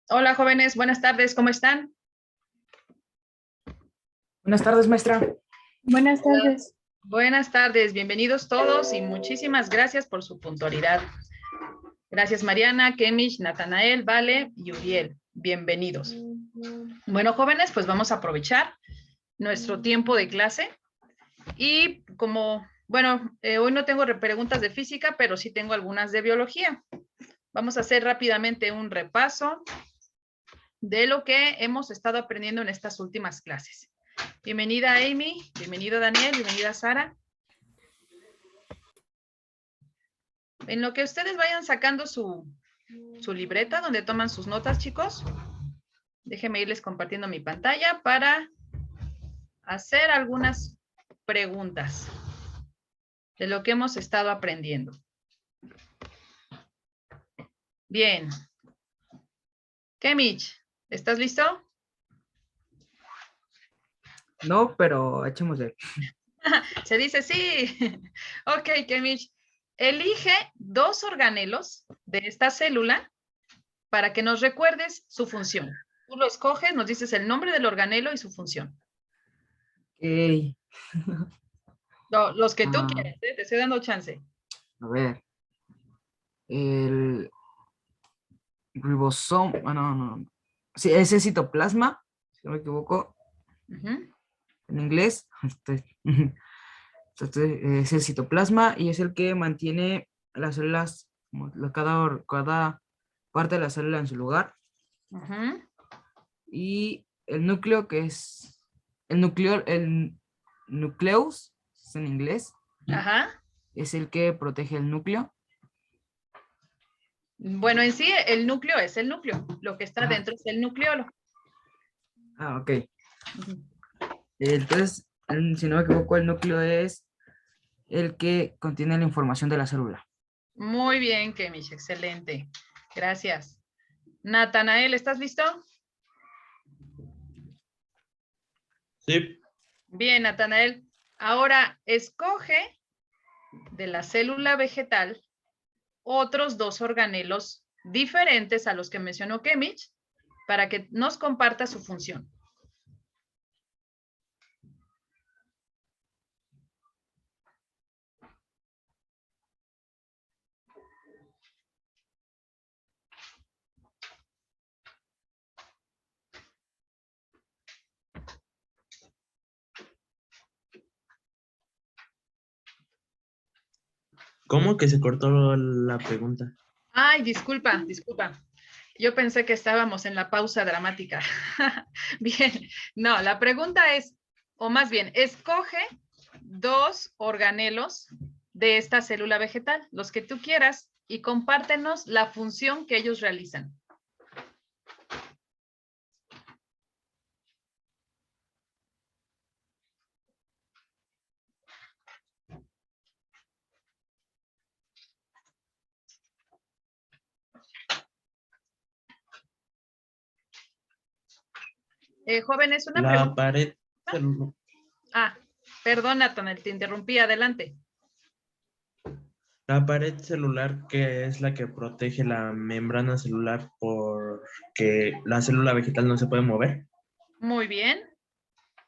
Hola jóvenes, buenas tardes, ¿cómo están? Buenas tardes, maestra. Buenas Hola. tardes. Buenas tardes, bienvenidos todos y muchísimas gracias por su puntualidad. Gracias Mariana, Kemish, Natanael, Vale y Uriel. Bienvenidos. Bueno, jóvenes, pues vamos a aprovechar nuestro tiempo de clase y hoy no tengo preguntas de física, pero sí tengo algunas de biología. Vamos a hacer rápidamente un repaso de lo que hemos estado aprendiendo en estas últimas clases. Bienvenida Amy, bienvenido Daniel, bienvenida Sara. En lo que ustedes vayan sacando su libreta donde toman sus notas, chicos, déjenme irles compartiendo mi pantalla para hacer algunas preguntas de lo que hemos estado aprendiendo. Bien. Kemich, ¿estás listo? No, pero echémosle. Se dice sí. Ok, Kemich. Elige dos organelos de esta célula para que nos recuerdes su función. Tú lo escoges, nos dices el nombre del organelo y su función. Ok. Los que tú Ah, quieras, ¿eh? Te estoy dando chance. a ver. El ribosoma. No. Sí, ese es citoplasma, si no me equivoco, en inglés. Es el citoplasma y es el que mantiene las células, cada parte de la célula en su lugar. Y el núcleo, que es el nucleus, es en inglés, Ajá. es el que protege el núcleo. Bueno, en sí, el núcleo es el núcleo. Lo que está Ajá. dentro es el nucleolo. Ok. Entonces, si no me equivoco, el núcleo es el que contiene la información de la célula. Muy bien, Kemish, excelente. Gracias. Natanael, ¿estás listo? Sí. Bien, Natanael. Ahora, escoge de la célula vegetal otros dos organelos diferentes a los que mencionó Kemich para que nos comparta su función. ¿Cómo que se cortó la pregunta? Ay, disculpa. Yo pensé que estábamos en la pausa dramática. Bien, no, la pregunta es, o más bien, escoge dos organelos de esta célula vegetal, los que tú quieras, y compártenos la función que ellos realizan. Jóvenes, una La pregunta. pared, Ah, perdona, Tonel, te interrumpí, adelante. la pared celular, que es la que protege la membrana celular porque la célula vegetal no se puede mover. Muy bien,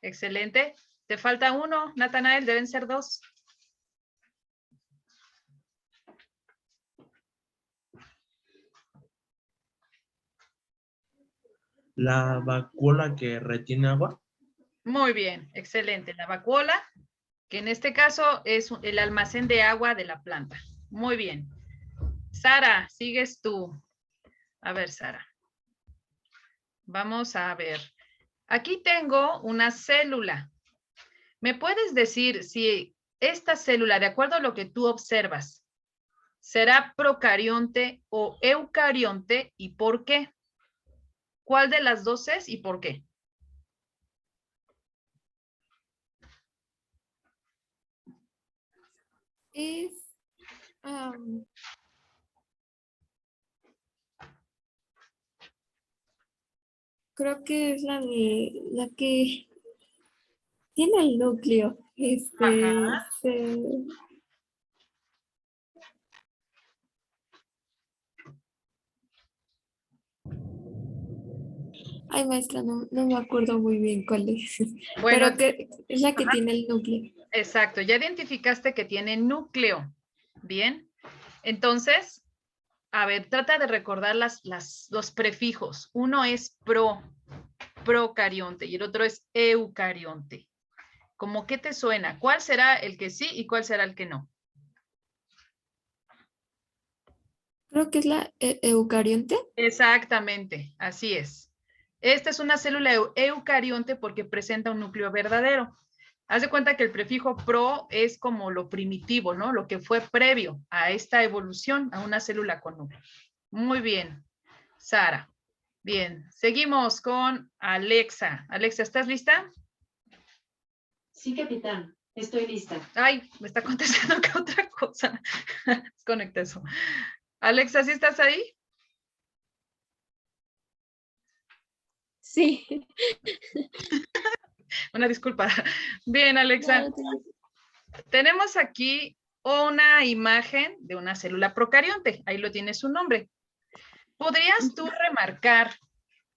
excelente. Te falta uno, Natanael, deben ser dos. La vacuola que retiene agua. Muy bien, excelente. La vacuola, que en este caso es el almacén de agua de la planta. Muy bien. Sara, sigues tú. A ver, Sara. Vamos a ver. Aquí tengo una célula. ¿Me puedes decir si esta célula, de acuerdo a lo que tú observas, será procarionte o eucarionte y por qué? ¿Cuál de las dos es y por qué? Es, creo que es la que tiene el núcleo. Ajá. Ay, maestra, no me acuerdo muy bien cuál es. Bueno, Pero que es la que tiene el núcleo. exacto, ya identificaste que tiene núcleo. Bien, entonces, a ver, trata de recordar los prefijos. Uno es procarionte, y el otro es eucarionte. ¿Cómo qué te suena? ¿Cuál será el que sí y cuál será el que no? Creo que es la eucarionte. Exactamente, así es. Esta es una célula eucarionte porque presenta un núcleo verdadero. Haz de cuenta que el prefijo pro es como lo primitivo, ¿no? Lo que fue previo a esta evolución, a una célula con núcleo. Muy bien, Sara. Bien, seguimos con Alexa. Alexa, ¿estás lista? Sí, capitán. Estoy lista. Ay, me está contestando que otra cosa. Desconecta eso. Alexa, ¿sí estás ahí? Sí. Una disculpa. Bien, Alexa. Tenemos aquí una imagen de una célula procarionte. Ahí lo tiene su nombre. ¿Podrías tú remarcar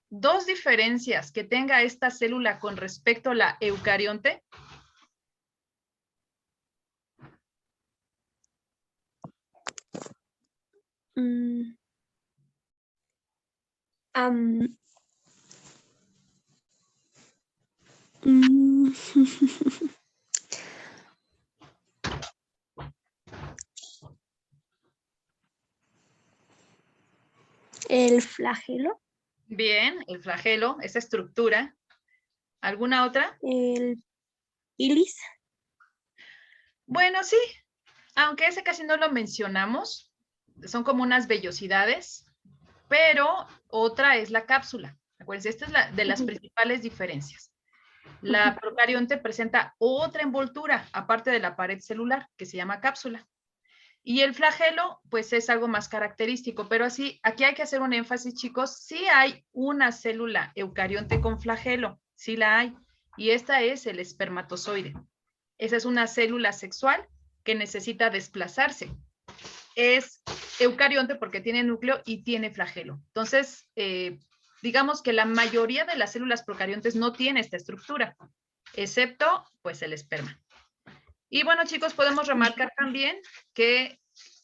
dos diferencias que tenga esta célula con respecto a la eucarionte? Mm, am, mm, el flagelo, Bien, el flagelo, esa estructura. ¿Alguna otra? el ilis, Bueno, sí, aunque ese casi no lo mencionamos. Son como unas vellosidades, pero otra es la cápsula. Acuérdense, esta es de las principales diferencias. La procarionte presenta otra envoltura, aparte de la pared celular, que se llama cápsula. Y el flagelo, pues es algo más característico, pero así, aquí hay que hacer un énfasis, chicos, sí hay una célula eucarionte con flagelo, sí la hay, y esta es el espermatozoide. Esa es una célula sexual que necesita desplazarse. Es eucarionte porque tiene núcleo y tiene flagelo. Entonces, digamos que la mayoría de las células procariontes no tiene esta estructura, excepto pues el esperma. Y bueno, chicos, podemos remarcar también que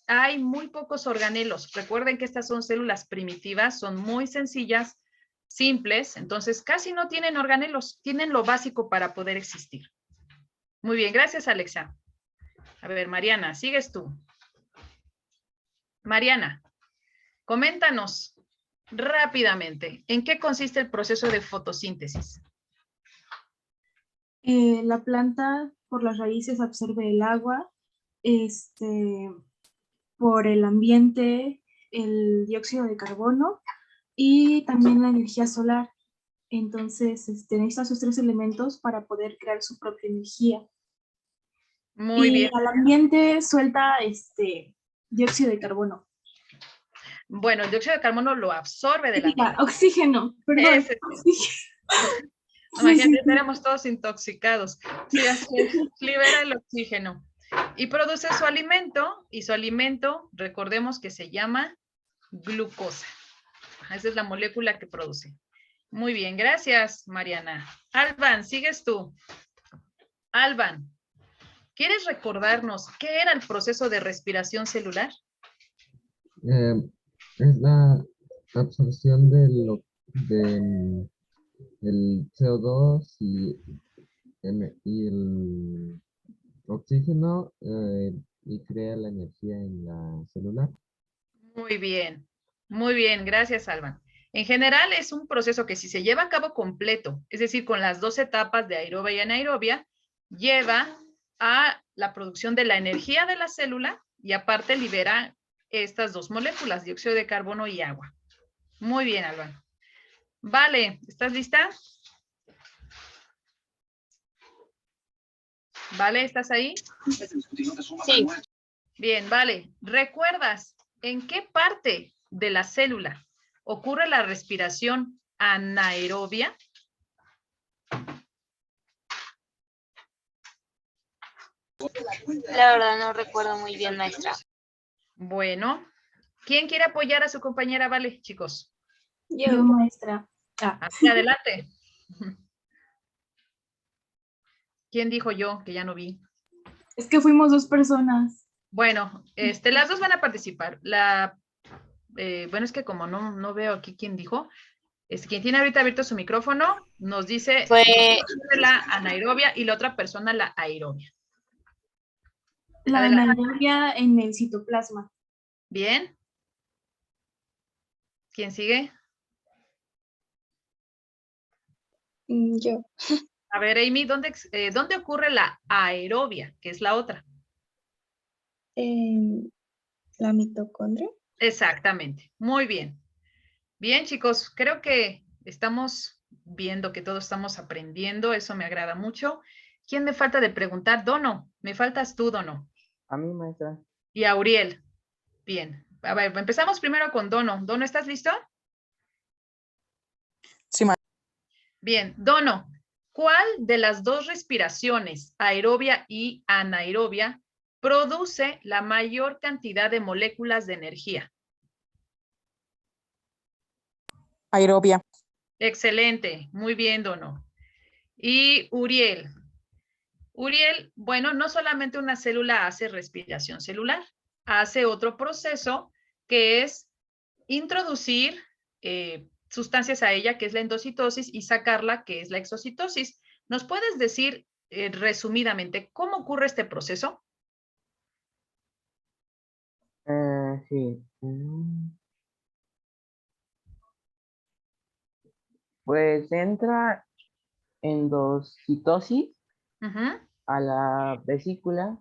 hay muy pocos organelos. Recuerden que estas son células primitivas, son muy sencillas, simples, entonces casi no tienen organelos, tienen lo básico para poder existir. Muy bien, gracias, Alexa. A ver, Mariana, sigues tú. Mariana, coméntanos rápidamente, ¿en qué consiste el proceso de fotosíntesis? La planta por las raíces absorbe el agua, por el ambiente, el dióxido de carbono y también la energía solar. Entonces, necesita esos tres elementos para poder crear su propia energía. Muy y bien. al ambiente suelta dióxido de carbono. Bueno, el dióxido de carbono lo absorbe del ambiente. Oxígeno, perdón. Ese. Oxígeno. Imagínate, estaremos todos intoxicados. Sí, así es. Libera el oxígeno y produce su alimento, y su alimento, recordemos que se llama glucosa. Esa es la molécula que produce. Muy bien, gracias, Mariana. Alban, sigues tú. Alban, ¿quieres recordarnos qué era el proceso de respiración celular? Es la absorción del CO2 y el oxígeno y crea la energía en la célula. Muy bien, gracias, Alban. En general es un proceso que si se lleva a cabo completo, es decir, con las dos etapas de aerobia y anaerobia, lleva a la producción de la energía de la célula y aparte libera estas dos moléculas, dióxido de carbono y agua. Muy bien, Alban. Vale, ¿estás lista? Vale, ¿estás ahí? sí, Bien, vale. ¿Recuerdas en qué parte de la célula ocurre la respiración anaerobia? la verdad no recuerdo muy bien, maestra. Bueno, ¿quién quiere apoyar a su compañera? Vale, chicos. Yo, maestra. Así, adelante. ¿Quién dijo yo? Que ya no vi. Es que fuimos 2 personas. Bueno, las dos van a participar. Bueno, es que como no veo aquí quién dijo, quien tiene ahorita abierto su micrófono nos dice Fue la anaerobia y la otra persona la aerobia. La Adelante. anaerobia en el citoplasma. Bien. ¿Quién sigue? Yo. A ver, Amy, ¿dónde ocurre la aerobia, que es la otra? La mitocondria. Exactamente. Muy bien. Bien, chicos, creo que estamos viendo que todos estamos aprendiendo. Eso me agrada mucho. ¿Quién me falta de preguntar? Dono. Me faltas tú, Dono. A mí, maestra. Y a Uriel. Bien. A ver, empezamos primero con Dono. Dono, ¿estás listo? Sí, maestra. Bien. Dono, ¿cuál de las dos respiraciones, aerobia y anaerobia, produce la mayor cantidad de moléculas de energía? Aerobia. Excelente. Muy bien, Dono. Y Uriel. Uriel, bueno, no solamente una célula hace respiración celular, hace otro proceso que es introducir sustancias a ella, que es la endocitosis, y sacarla, que es la exocitosis. ¿Nos puedes decir resumidamente cómo ocurre este proceso? Sí. Pues entra endocitosis Ujú. a la vesícula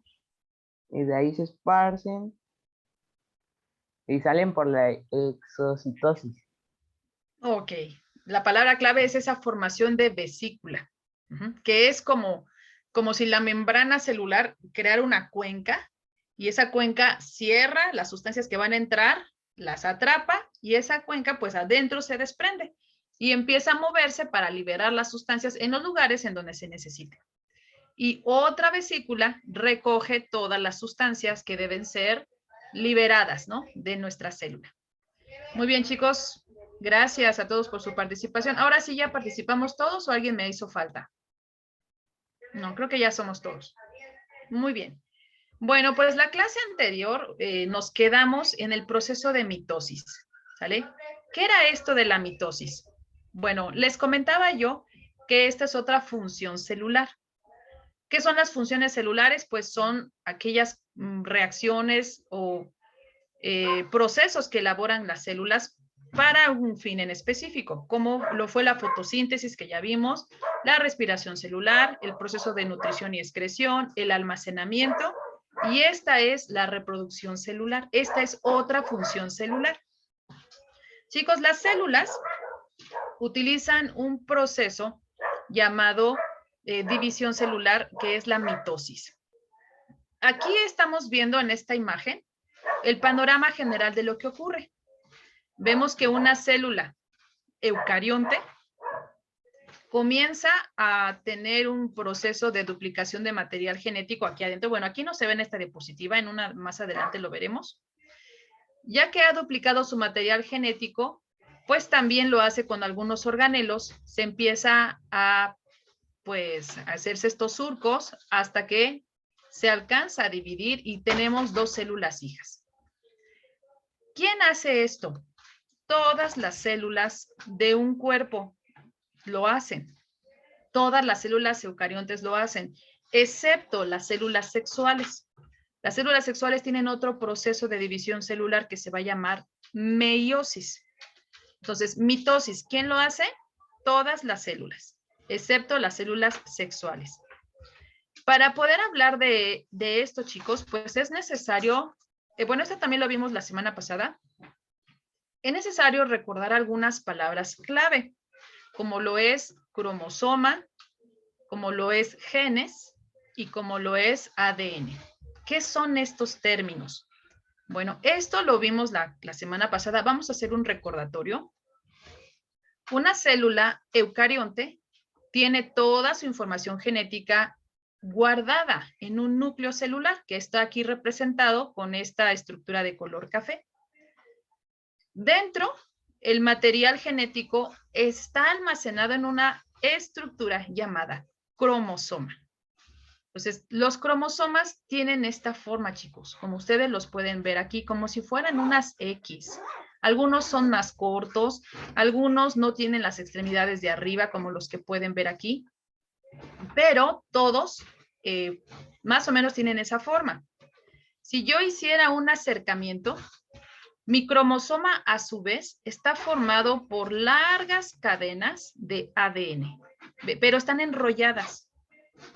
y de ahí se esparcen y salen por la exocitosis. Ok, la palabra clave es esa formación de vesícula, que es como si la membrana celular creara una cuenca y esa cuenca cierra las sustancias que van a entrar, las atrapa y esa cuenca pues adentro se desprende y empieza a moverse para liberar las sustancias en los lugares en donde se necesite. Y otra vesícula recoge todas las sustancias que deben ser liberadas, ¿no?, de nuestra célula. Muy bien, chicos. Gracias a todos por su participación. Ahora sí ya participamos todos o alguien me hizo falta. No, creo que ya somos todos. Muy bien. Bueno, pues la clase anterior nos quedamos en el proceso de mitosis, ¿sale? ¿Qué era esto de la mitosis? Bueno, les comentaba yo que esta es otra función celular. ¿Qué son las funciones celulares? Pues son aquellas reacciones o procesos que elaboran las células para un fin en específico, como lo fue la fotosíntesis que ya vimos, la respiración celular, el proceso de nutrición y excreción, el almacenamiento, y esta es la reproducción celular. Esta es otra función celular. Chicos, las células utilizan un proceso llamado división celular, que es la mitosis. Aquí estamos viendo en esta imagen el panorama general de lo que ocurre. Vemos que una célula eucarionte comienza a tener un proceso de duplicación de material genético aquí adentro. Bueno, aquí no se ve en esta diapositiva, en una más adelante lo veremos. Ya que ha duplicado su material genético, pues también lo hace con algunos organelos, se empieza a, pues, a hacerse estos surcos hasta que se alcanza a dividir y tenemos dos células hijas. ¿Quién hace esto? Todas las células de un cuerpo lo hacen. Todas las células eucariontes lo hacen, excepto las células sexuales. Las células sexuales tienen otro proceso de división celular que se va a llamar meiosis. Entonces, mitosis, ¿quién lo hace? Todas las células, excepto las células sexuales. Para poder hablar de esto, chicos, pues es necesario, bueno, esto también lo vimos la semana pasada, es necesario recordar algunas palabras clave, como lo es cromosoma, como lo es genes y como lo es ADN. ¿Qué son estos términos? Bueno, esto lo vimos la semana pasada. Vamos a hacer un recordatorio. Una célula eucarionte tiene toda su información genética guardada en un núcleo celular que está aquí representado con esta estructura de color café. Dentro el material genético está almacenado en una estructura llamada cromosoma. Entonces, los cromosomas tienen esta forma, chicos, como ustedes los pueden ver aquí, como si fueran unas X. Algunos son más cortos, algunos no tienen las extremidades de arriba, como los que pueden ver aquí, pero todos más o menos tienen esa forma. Si yo hiciera un acercamiento, mi cromosoma a su vez está formado por largas cadenas de ADN, pero están enrolladas.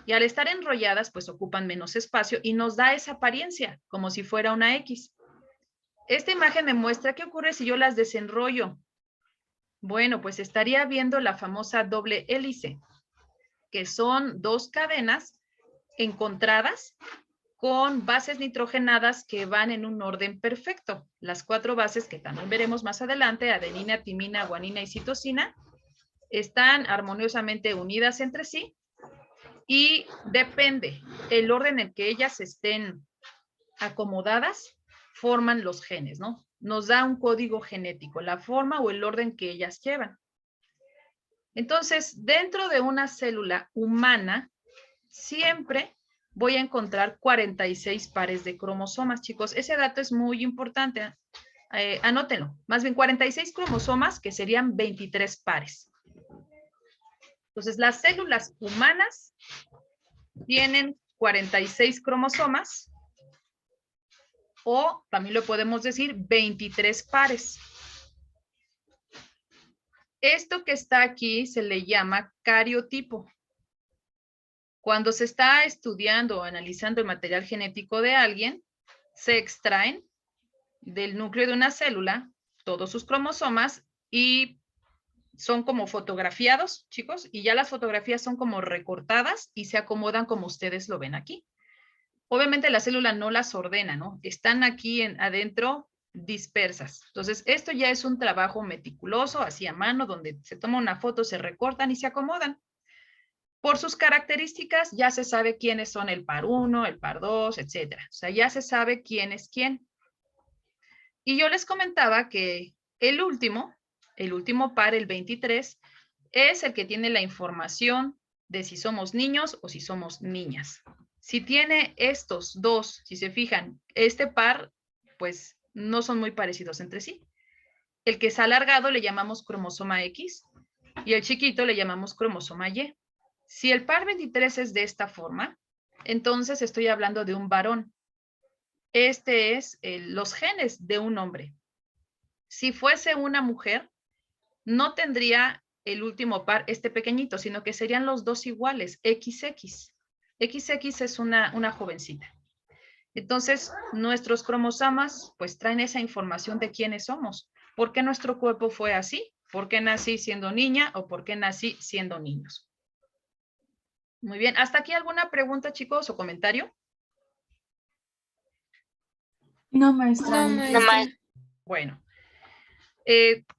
Y al estar enrolladas, pues ocupan menos espacio y nos da esa apariencia, como si fuera una X. Esta imagen me muestra qué ocurre si yo las desenrollo. Bueno, pues estaría viendo la famosa doble hélice, que son dos cadenas encontradas con bases nitrogenadas que van en un orden perfecto. Las 4 bases que también veremos más adelante, adenina, timina, guanina y citosina, están armoniosamente unidas entre sí. Y depende, el orden en que ellas estén acomodadas, forman los genes, ¿no? Nos da un código genético, la forma o el orden que ellas llevan. Entonces, dentro de una célula humana, siempre voy a encontrar 46 pares de cromosomas, chicos. Ese dato es muy importante. Anótenlo. Más bien 46 cromosomas, que serían 23 pares. Entonces, las células humanas tienen 46 cromosomas o también lo podemos decir 23 pares. Esto que está aquí se le llama cariotipo. Cuando se está estudiando o analizando el material genético de alguien, se extraen del núcleo de una célula todos sus cromosomas y son como fotografiados, chicos, y ya las fotografías son como recortadas y se acomodan como ustedes lo ven aquí. Obviamente la célula no las ordena, ¿no? Están aquí adentro dispersas. Entonces, esto ya es un trabajo meticuloso, así a mano, donde se toma una foto, se recortan y se acomodan. Por sus características ya se sabe quiénes son el par 1, el par 2, etcétera. O sea, ya se sabe quién es quién. Y yo les comentaba que el último par, el 23, es el que tiene la información de si somos niños o si somos niñas. Si tiene estos dos, si se fijan, este par, pues no son muy parecidos entre sí. El que es alargado le llamamos cromosoma X y el chiquito le llamamos cromosoma Y. Si el par 23 es de esta forma, entonces estoy hablando de un varón. Este es los genes de un hombre. Si fuese una mujer, no tendría el último par este pequeñito, sino que serían los dos iguales, XX. XX es una jovencita. Entonces, nuestros cromosomas pues traen esa información de quiénes somos. ¿Por qué nuestro cuerpo fue así? ¿Por qué nací siendo niña o por qué nací siendo niños? Muy bien, ¿hasta aquí alguna pregunta, chicos, o comentario? No, maestra. No, maestra. Bueno,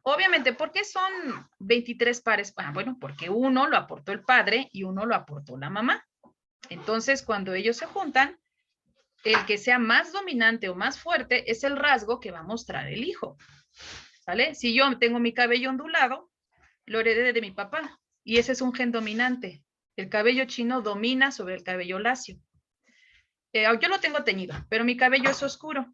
obviamente, ¿por qué son 23 pares? Ah, bueno, porque uno lo aportó el padre y uno lo aportó la mamá. Entonces, cuando ellos se juntan, el que sea más dominante o más fuerte es el rasgo que va a mostrar el hijo. ¿Sale? Si yo tengo mi cabello ondulado, lo heredé de mi papá y ese es un gen dominante. El cabello chino domina sobre el cabello lacio. Yo lo tengo teñido, pero mi cabello es oscuro.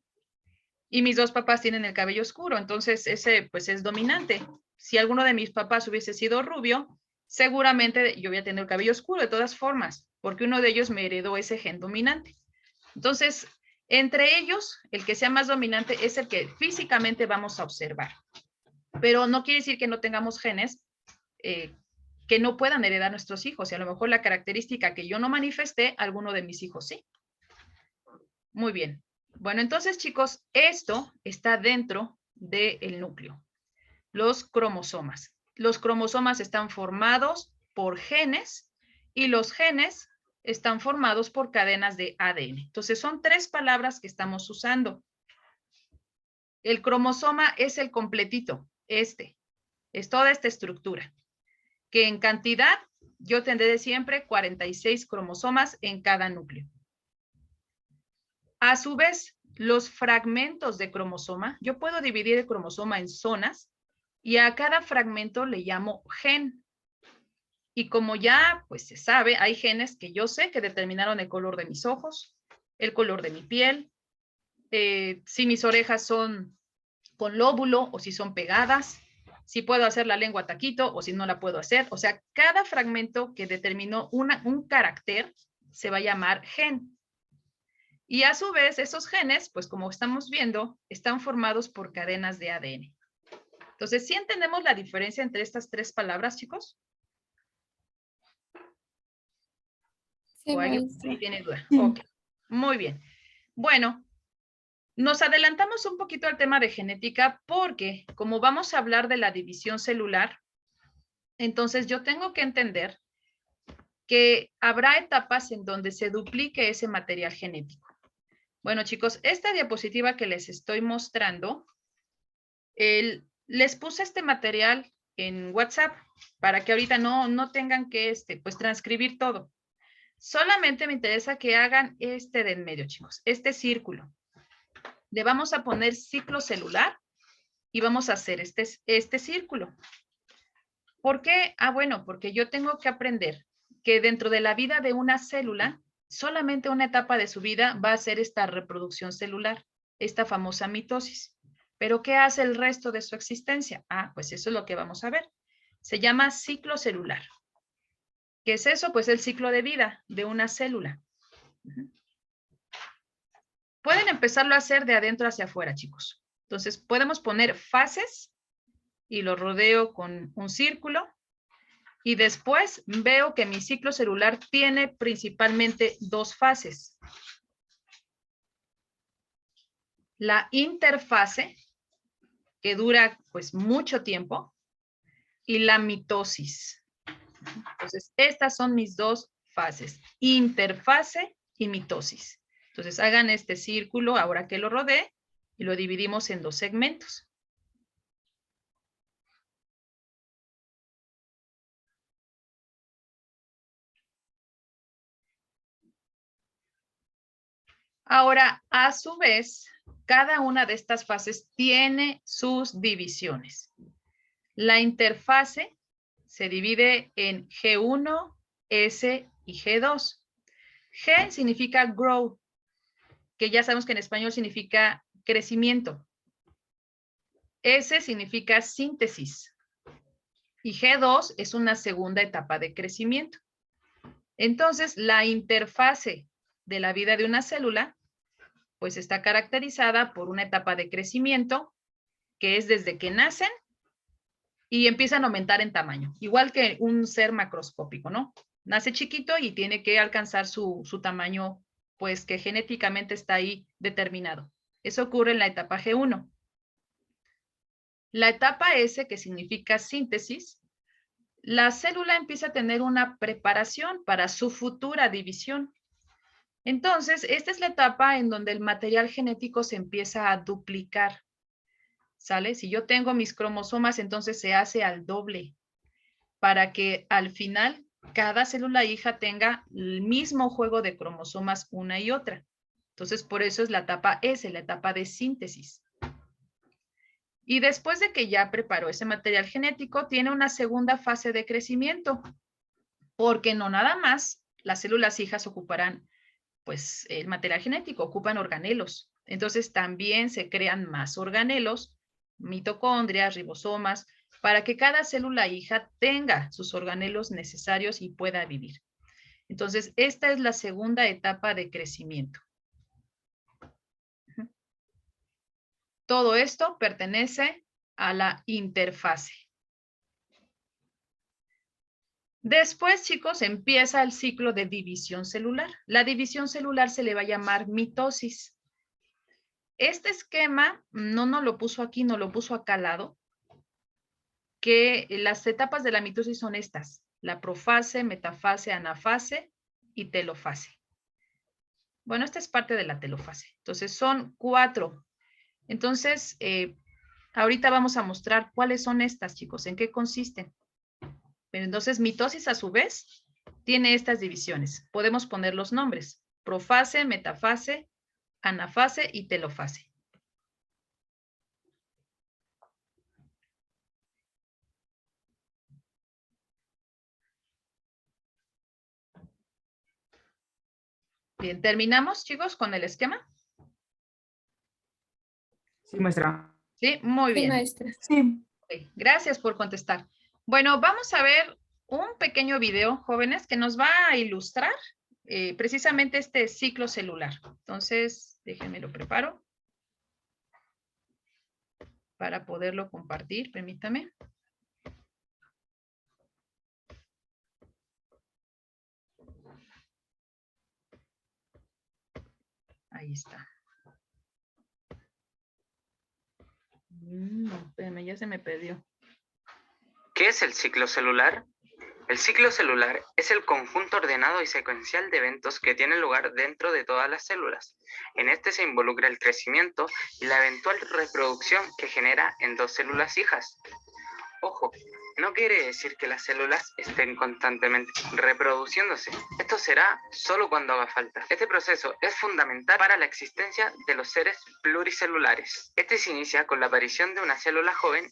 Y mis dos papás tienen el cabello oscuro, entonces ese pues es dominante. Si alguno de mis papás hubiese sido rubio, seguramente yo voy a tener el cabello oscuro de todas formas, porque uno de ellos me heredó ese gen dominante. Entonces, entre ellos, el que sea más dominante es el que físicamente vamos a observar. Pero no quiere decir que no tengamos genes que no puedan heredar nuestros hijos. Y a lo mejor la característica que yo no manifesté, alguno de mis hijos sí. Muy bien. Bueno, entonces, chicos, esto está dentro del núcleo. Los cromosomas. Los cromosomas están formados por genes y los genes están formados por cadenas de ADN. Entonces, son 3 palabras que estamos usando. El cromosoma es el completito, es toda esta estructura, que en cantidad yo tendré siempre 46 cromosomas en cada núcleo. A su vez, los fragmentos de cromosoma, yo puedo dividir el cromosoma en zonas Y a cada fragmento le llamo gen. Y como ya pues se sabe, hay genes que yo sé que determinaron el color de mis ojos, el color de mi piel, si mis orejas son con lóbulo o si son pegadas, si puedo hacer la lengua taquito o si no la puedo hacer. O sea, cada fragmento que determinó un carácter se va a llamar gen. Y a su vez, esos genes, pues como estamos viendo, están formados por cadenas de ADN. Entonces, ¿sí entendemos la diferencia entre estas tres palabras, chicos? Sí, ¿O alguien maestra. tiene duda? Sí. Ok, muy bien. Bueno, nos adelantamos un poquito al tema de genética porque como vamos a hablar de la división celular, entonces yo tengo que entender que habrá etapas en donde se duplique ese material genético. Bueno, chicos, esta diapositiva que les estoy mostrando, les puse este material en WhatsApp para que ahorita no tengan que pues transcribir todo. Solamente me interesa que hagan este de en medio, chicos, este círculo. Le vamos a poner ciclo celular y vamos a hacer este círculo. ¿Por qué? Ah, bueno, porque yo tengo que aprender que dentro de la vida de una célula, solamente una etapa de su vida va a ser esta reproducción celular, esta famosa mitosis. ¿Pero qué hace el resto de su existencia? Ah, pues eso es lo que vamos a ver. Se llama ciclo celular. ¿Qué es eso? Pues el ciclo de vida de una célula. Pueden empezarlo a hacer de adentro hacia afuera, chicos. Entonces, podemos poner fases y lo rodeo con un círculo. Y después veo que mi ciclo celular tiene principalmente dos fases. La interfase, que dura pues mucho tiempo, y la mitosis. Entonces, estas son mis dos fases, interfase y mitosis. Entonces, hagan este círculo ahora que lo rodee y lo dividimos en dos segmentos. Ahora, a su vez, cada una de estas fases tiene sus divisiones. La interfase se divide en G1, S y G2. G significa grow, que ya sabemos que en español significa crecimiento. S significa síntesis. Y G2 es una segunda etapa de crecimiento. Entonces, la interfase de la vida de una célula, pues está caracterizada por una etapa de crecimiento, que es desde que nacen y empiezan a aumentar en tamaño, igual que un ser macroscópico, ¿no? Nace chiquito y tiene que alcanzar su tamaño, pues que genéticamente está ahí determinado. Eso ocurre en la etapa G1. La etapa S, que significa síntesis, la célula empieza a tener una preparación para su futura división. Entonces, esta es la etapa en donde el material genético se empieza a duplicar. ¿Sale? Si yo tengo mis cromosomas, entonces se hace al doble para que al final cada célula hija tenga el mismo juego de cromosomas una y otra. Entonces, por eso es la etapa S, la etapa de síntesis. Y después de que ya preparó ese material genético, tiene una segunda fase de crecimiento, porque no nada más las células hijas ocuparán pues el material genético, ocupan organelos. Entonces también se crean más organelos, mitocondrias, ribosomas, para que cada célula hija tenga sus organelos necesarios y pueda vivir. Entonces, esta es la segunda etapa de crecimiento. Todo esto pertenece a la interfase. Después, chicos, empieza el ciclo de división celular. La división celular se le va a llamar mitosis. Este esquema no nos lo puso aquí, nos lo puso acá al lado, que las etapas de la mitosis son estas: la profase, metafase, anafase y telofase. Bueno, esta es parte de la telofase. Entonces, son 4. Entonces, ahorita vamos a mostrar cuáles son estas, chicos, en qué consisten. Pero entonces, mitosis a su vez tiene estas divisiones. Podemos poner los nombres: profase, metafase, anafase y telofase. Bien, ¿terminamos, chicos, con el esquema? Sí, maestra. Sí, muy Sí, bien. maestra. Sí. Ok, gracias por contestar. Bueno, vamos a ver un pequeño video, jóvenes, que nos va a ilustrar precisamente este ciclo celular. Entonces, déjenme lo preparo para poderlo compartir. Permítame. Ahí está. Espérame, ya se me perdió. ¿Qué es el ciclo celular? El ciclo celular es el conjunto ordenado y secuencial de eventos que tienen lugar dentro de todas las células. En este se involucra el crecimiento y la eventual reproducción que genera en dos células hijas. Ojo, no quiere decir que las células estén constantemente reproduciéndose. Esto será solo cuando haga falta. Este proceso es fundamental para la existencia de los seres pluricelulares. Este se inicia con la aparición de una célula joven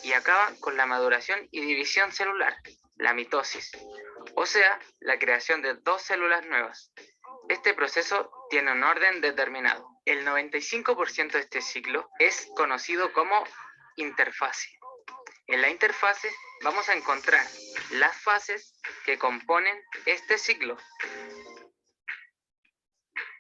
y acaba con la maduración y división celular, la mitosis, o sea, la creación de dos células nuevas. Este proceso tiene un orden determinado. El 95% de este ciclo es conocido como interfase. En la interfase vamos a encontrar las fases que componen este ciclo.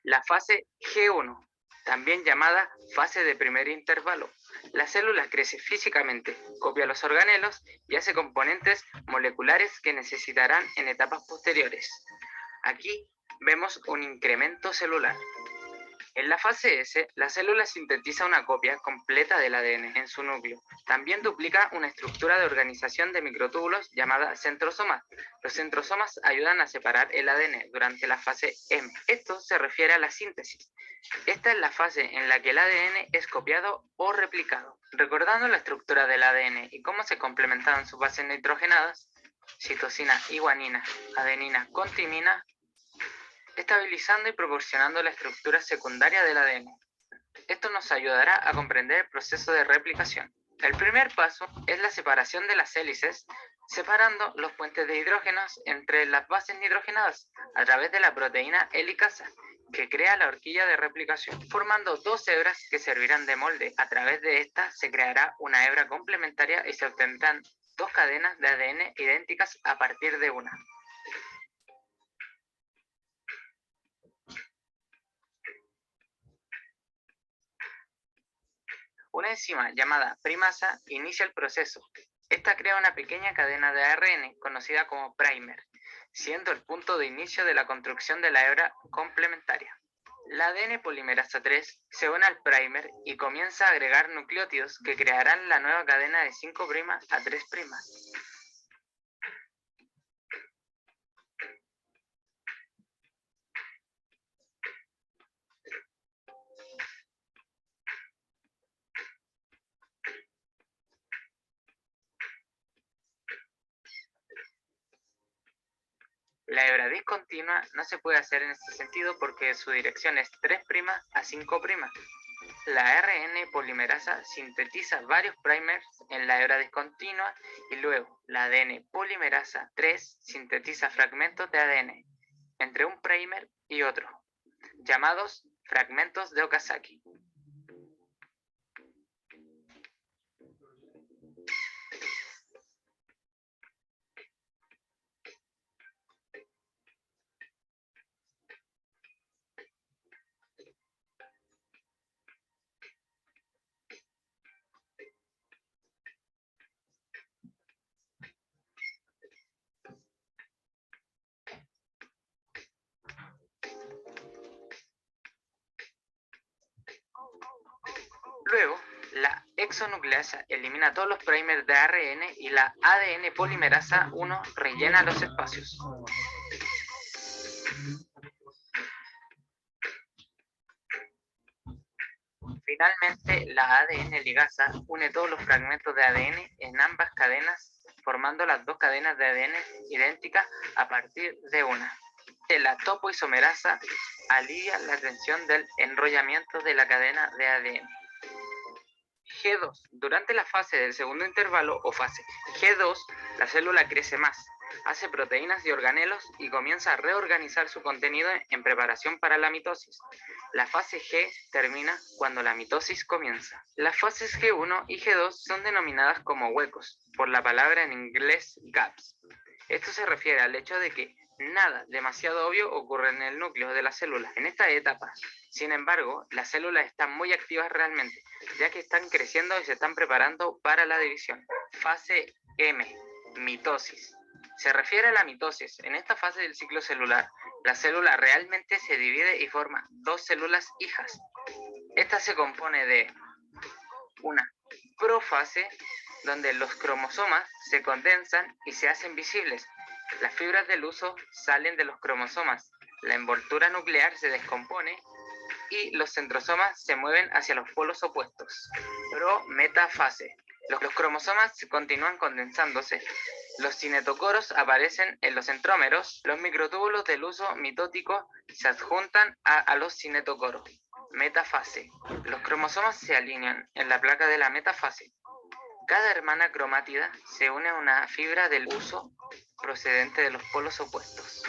La fase G1, también llamada fase de primer intervalo. La célula crece físicamente, copia los organelos y hace componentes moleculares que necesitarán en etapas posteriores. Aquí vemos un incremento celular. En la fase S, la célula sintetiza una copia completa del ADN en su núcleo. También duplica una estructura de organización de microtúbulos llamada centrosomas. Los centrosomas ayudan a separar el ADN durante la fase M. Esto se refiere a la síntesis. Esta es la fase en la que el ADN es copiado o replicado. Recordando la estructura del ADN y cómo se complementaban sus bases nitrogenadas, citosina y guanina, adenina con timina, estabilizando y proporcionando la estructura secundaria del ADN. Esto nos ayudará a comprender el proceso de replicación. El primer paso es la separación de las hélices, separando los puentes de hidrógenos entre las bases nitrogenadas a través de la proteína helicasa, que crea la horquilla de replicación, formando dos hebras que servirán de molde. A través de esta se creará una hebra complementaria y se obtendrán dos cadenas de ADN idénticas a partir de una. Una enzima llamada primasa inicia el proceso. Esta crea una pequeña cadena de ARN conocida como primer, siendo el punto de inicio de la construcción de la hebra complementaria. La ADN polimerasa 3 se une al primer y comienza a agregar nucleótidos que crearán la nueva cadena de 5' a 3'. La hebra discontinua no se puede hacer en este sentido porque su dirección es 3' a 5'. La ARN polimerasa sintetiza varios primers en la hebra discontinua y luego la ADN polimerasa 3 sintetiza fragmentos de ADN entre un primer y otro, llamados fragmentos de Okazaki. Luego, la exonucleasa elimina todos los primers de ARN y la ADN polimerasa 1 rellena los espacios. Finalmente, la ADN ligasa une todos los fragmentos de ADN en ambas cadenas, formando las dos cadenas de ADN idénticas a partir de una. La topoisomerasa alivia la tensión del enrollamiento de la cadena de ADN. G2. Durante la fase del segundo intervalo o fase G2, la célula crece más. hace proteínas y organelos y comienza a reorganizar su contenido en preparación para la mitosis. La fase G termina cuando la mitosis comienza. Las fases G1 y G2 son denominadas como huecos, por la palabra en inglés gaps. Esto se refiere al hecho de que nada demasiado obvio ocurre en el núcleo de la célula en esta etapa. Sin embargo, las células están muy activas realmente, ya que están creciendo y se están preparando para la división. Fase M, mitosis. Se refiere a la mitosis. En esta fase del ciclo celular, la célula realmente se divide y forma dos células hijas. Esta se compone de una profase, donde los cromosomas se condensan y se hacen visibles. Las fibras del huso salen de los cromosomas, la envoltura nuclear se descompone y los centrosomas se mueven hacia los polos opuestos. Prometafase. Los cromosomas continúan condensándose. Los cinetocoros aparecen en los centrómeros. Los microtúbulos del huso mitótico se adjuntan a los cinetocoros. Metafase. Los cromosomas se alinean en la placa de la metafase. Cada hermana cromátida se une a una fibra del huso procedente de los polos opuestos.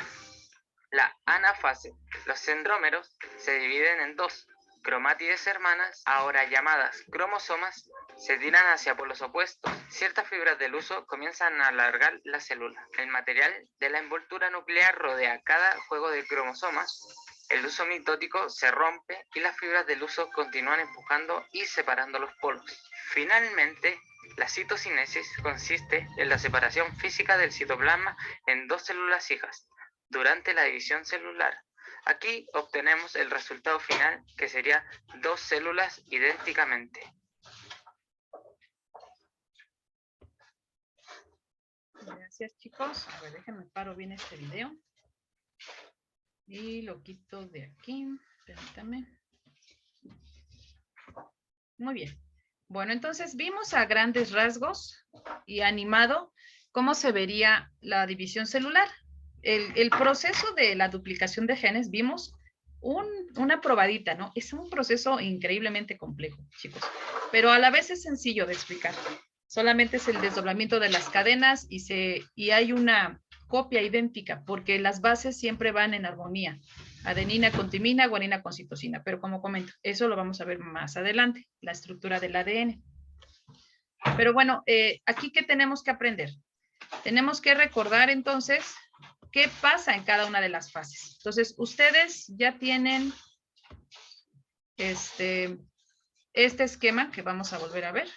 La anafase. Los centrómeros se dividen en dos. Cromátides hermanas, ahora llamadas cromosomas, se tiran hacia polos opuestos. Ciertas fibras del huso comienzan a alargar la célula. El material de la envoltura nuclear rodea cada juego de cromosomas. El huso mitótico se rompe y las fibras del huso continúan empujando y separando los polos. Finalmente, la citocinesis consiste en la separación física del citoplasma en dos células hijas durante la división celular. Aquí obtenemos el resultado final, que sería dos células idénticamente. Gracias, chicos. A ver, déjenme paro bien este video. Y lo quito de aquí. Permítame. Muy bien. Bueno, entonces vimos a grandes rasgos y animado cómo se vería la división celular. El proceso de la duplicación de genes, vimos una probadita, ¿no? Es un proceso increíblemente complejo, chicos, pero a la vez es sencillo de explicar. Solamente es el desdoblamiento de las cadenas y hay una copia idéntica, porque las bases siempre van en armonía. Adenina con timina, guanina con citosina, pero como comento, eso lo vamos a ver más adelante, la estructura del ADN. Pero bueno, aquí ¿qué tenemos que aprender? Tenemos que recordar entonces qué pasa en cada una de las fases. Entonces, ustedes ya tienen este esquema que vamos a volver a ver.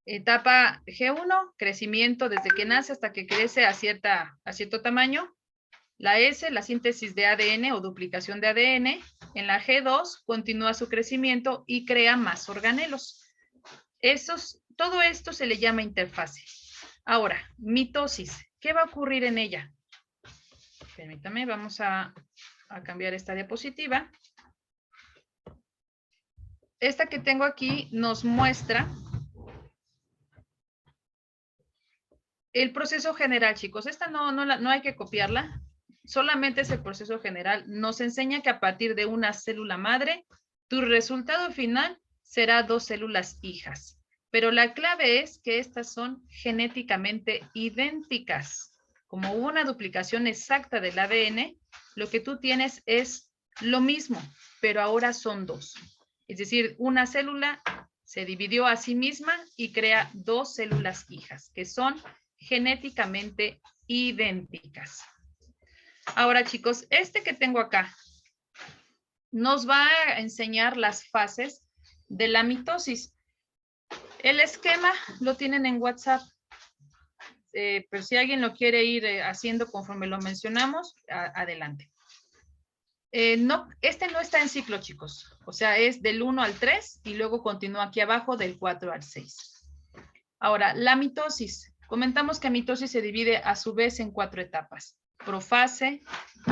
Etapa G1, crecimiento desde que nace hasta que crece a cierto tamaño. La S, la síntesis de ADN o duplicación de ADN. En la G2 continúa su crecimiento y crea más organelos. Todo esto se le llama interfase. Ahora, mitosis. ¿Qué va a ocurrir en ella? Permítame, vamos a cambiar esta diapositiva. Esta que tengo aquí nos muestra el proceso general, chicos. Esta no hay que copiarla. Solamente es el proceso general. Nos enseña que a partir de una célula madre, tu resultado final será dos células hijas. Pero la clave es que estas son genéticamente idénticas. Como hubo una duplicación exacta del ADN, lo que tú tienes es lo mismo, pero ahora son dos. Es decir, una célula se dividió a sí misma y crea dos células hijas, que son genéticamente idénticas. Ahora, chicos, este que tengo acá nos va a enseñar las fases de la mitosis. El esquema lo tienen en WhatsApp, pero si alguien lo quiere ir haciendo conforme lo mencionamos, adelante. Este no está en ciclo, chicos. O sea, es del 1 al 3 y luego continúa aquí abajo del 4 al 6. Ahora, la mitosis. Comentamos que mitosis se divide a su vez en 4 etapas. Profase,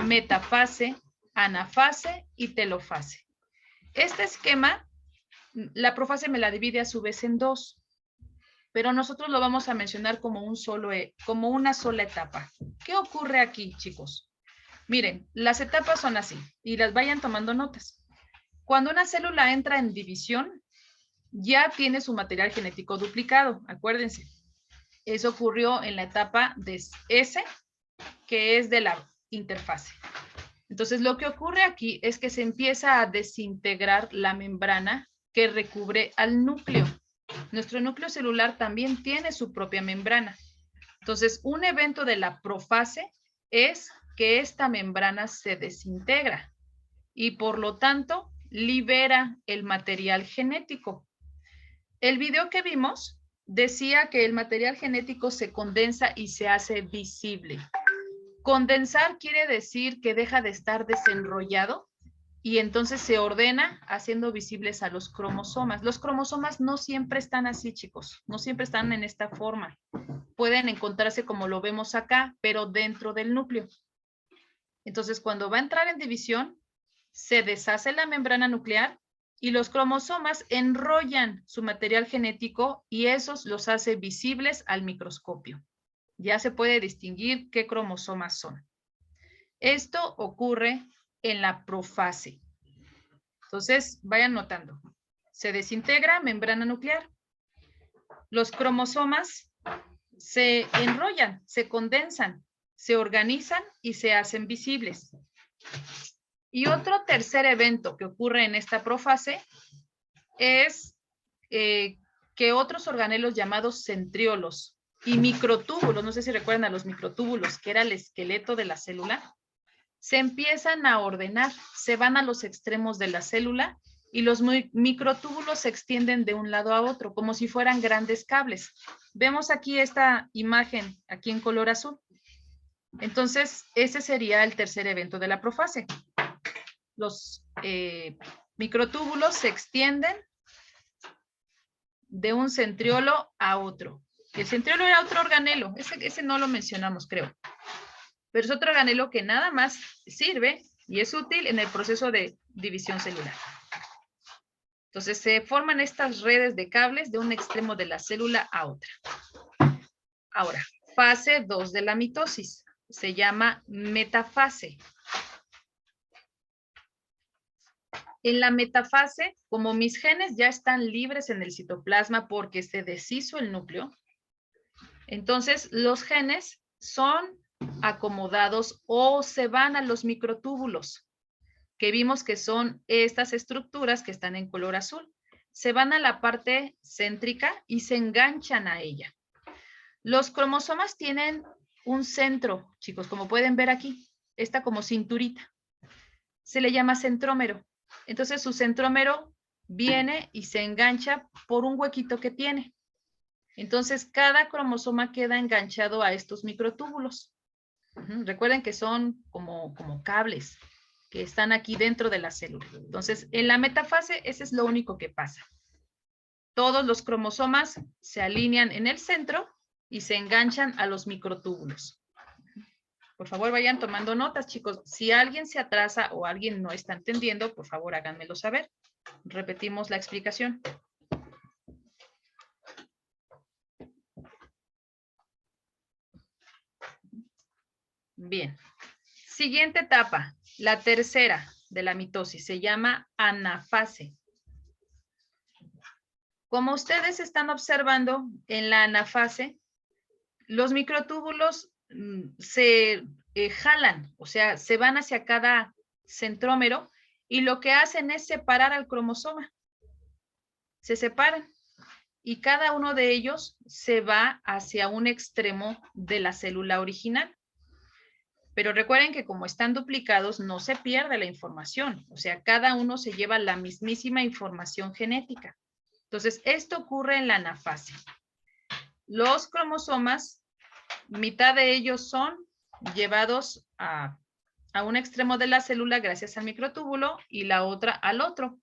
metafase, anafase y telofase. Este esquema, la profase me la divide a su vez en 2, pero nosotros lo vamos a mencionar como una sola etapa. ¿Qué ocurre aquí, chicos? Miren, las etapas son así y las vayan tomando notas. Cuando una célula entra en división, ya tiene su material genético duplicado, acuérdense. Eso ocurrió en la etapa de S, que es de la interfase. Entonces, lo que ocurre aquí es que se empieza a desintegrar la membrana que recubre al núcleo. Nuestro núcleo celular también tiene su propia membrana. Entonces, un evento de la profase es que esta membrana se desintegra y por lo tanto libera el material genético. El video que vimos decía que el material genético se condensa y se hace visible. Condensar quiere decir que deja de estar desenrollado y entonces se ordena haciendo visibles a los cromosomas. Los cromosomas no siempre están así, chicos, no siempre están en esta forma. Pueden encontrarse como lo vemos acá, pero dentro del núcleo. Entonces, cuando va a entrar en división, se deshace la membrana nuclear y los cromosomas enrollan su material genético y esos los hace visibles al microscopio. Ya se puede distinguir qué cromosomas son. Esto ocurre en la profase. Entonces, vayan notando. Se desintegra membrana nuclear. Los cromosomas se enrollan, se condensan, se organizan y se hacen visibles. Y otro tercer evento que ocurre en esta profase es que otros organelos llamados centriolos y microtúbulos, no sé si recuerdan a los microtúbulos, que era el esqueleto de la célula, se empiezan a ordenar, se van a los extremos de la célula y los microtúbulos se extienden de un lado a otro, como si fueran grandes cables. Vemos aquí esta imagen, aquí en color azul. Entonces, ese sería el tercer evento de la profase. Los microtúbulos se extienden de un centriolo a otro. El centriolo era otro organelo, ese no lo mencionamos, creo. Pero es otro organelo que nada más sirve y es útil en el proceso de división celular. Entonces se forman estas redes de cables de un extremo de la célula a otra. Ahora, fase 2 de la mitosis. Se llama metafase. En la metafase, como mis genes ya están libres en el citoplasma porque se deshizo el núcleo, entonces los genes son acomodados o se van a los microtúbulos, que vimos que son estas estructuras que están en color azul. Se van a la parte céntrica y se enganchan a ella. Los cromosomas tienen un centro, chicos, como pueden ver aquí, esta como cinturita. Se le llama centrómero. Entonces su centrómero viene y se engancha por un huequito que tiene. Entonces cada cromosoma queda enganchado a estos microtúbulos. Recuerden que son como cables que están aquí dentro de la célula. Entonces, en la metafase, ese es lo único que pasa. Todos los cromosomas se alinean en el centro y se enganchan a los microtúbulos. Por favor, vayan tomando notas, chicos. Si alguien se atrasa o alguien no está entendiendo, por favor, háganmelo saber. Repetimos la explicación. Bien. Siguiente etapa, la tercera de la mitosis, se llama anafase. Como ustedes están observando en la anafase, los microtúbulos se jalan, o sea, se van hacia cada centrómero y lo que hacen es separar al cromosoma. Se separan y cada uno de ellos se va hacia un extremo de la célula original. Pero recuerden que como están duplicados, no se pierde la información. O sea, cada uno se lleva la mismísima información genética. Entonces, esto ocurre en la anafase. Los cromosomas, mitad de ellos son llevados a un extremo de la célula gracias al microtúbulo y la otra al otro.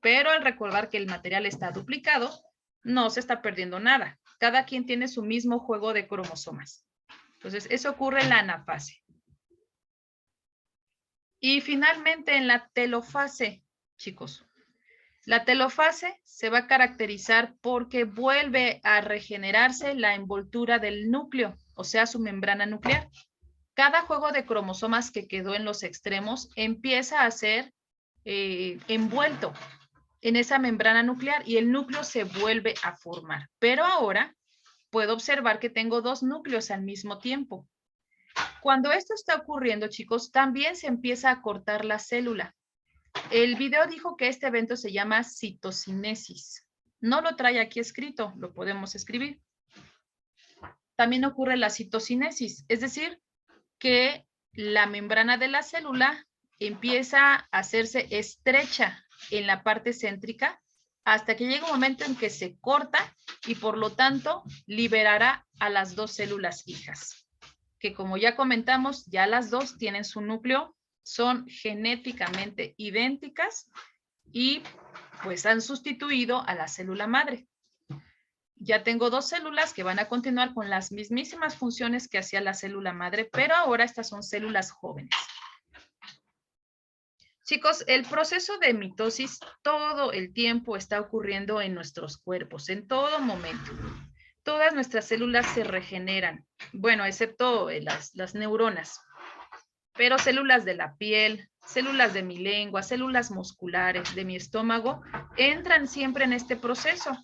Pero al recordar que el material está duplicado, no se está perdiendo nada. Cada quien tiene su mismo juego de cromosomas. Entonces, eso ocurre en la anafase. Y finalmente en la telofase, chicos. La telofase se va a caracterizar porque vuelve a regenerarse la envoltura del núcleo, o sea, su membrana nuclear. Cada juego de cromosomas que quedó en los extremos empieza a ser envuelto en esa membrana nuclear y el núcleo se vuelve a formar. Pero ahora, puedo observar que tengo dos núcleos al mismo tiempo. Cuando esto está ocurriendo, chicos, también se empieza a cortar la célula. El video dijo que este evento se llama citocinesis. No lo trae aquí escrito, lo podemos escribir. También ocurre la citocinesis, es decir, que la membrana de la célula empieza a hacerse estrecha en la parte céntrica hasta que llega un momento en que se corta y por lo tanto liberará a las dos células hijas, que como ya comentamos, ya las dos tienen su núcleo, son genéticamente idénticas y pues han sustituido a la célula madre. Ya tengo dos células que van a continuar con las mismísimas funciones que hacía la célula madre, pero ahora estas son células jóvenes. Chicos, el proceso de mitosis todo el tiempo está ocurriendo en nuestros cuerpos, en todo momento. Todas nuestras células se regeneran, bueno, excepto las neuronas, pero células de la piel, células de mi lengua, células musculares, de mi estómago, entran siempre en este proceso.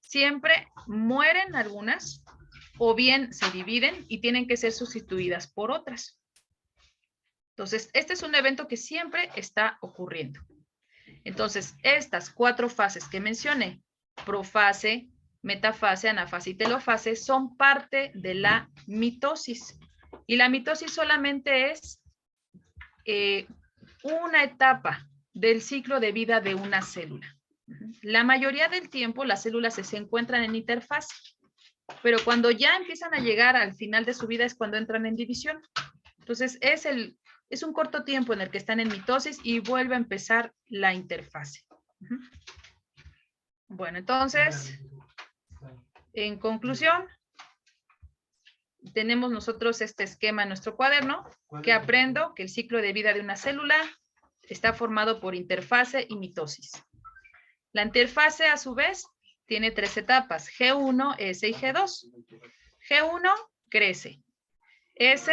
Siempre mueren algunas o bien se dividen y tienen que ser sustituidas por otras. Entonces, este es un evento que siempre está ocurriendo. Entonces, estas 4 fases que mencioné, profase, metafase, anafase y telofase, son parte de la mitosis. Y la mitosis solamente es una etapa del ciclo de vida de una célula. La mayoría del tiempo las células se encuentran en interfase, pero cuando ya empiezan a llegar al final de su vida es cuando entran en división. Entonces, es un corto tiempo en el que están en mitosis y vuelve a empezar la interfase. Bueno, entonces, en conclusión, tenemos nosotros este esquema en nuestro cuaderno, que aprendo que el ciclo de vida de una célula está formado por interfase y mitosis. La interfase, a su vez, tiene 3 etapas, G1, S y G2. G1 crece, S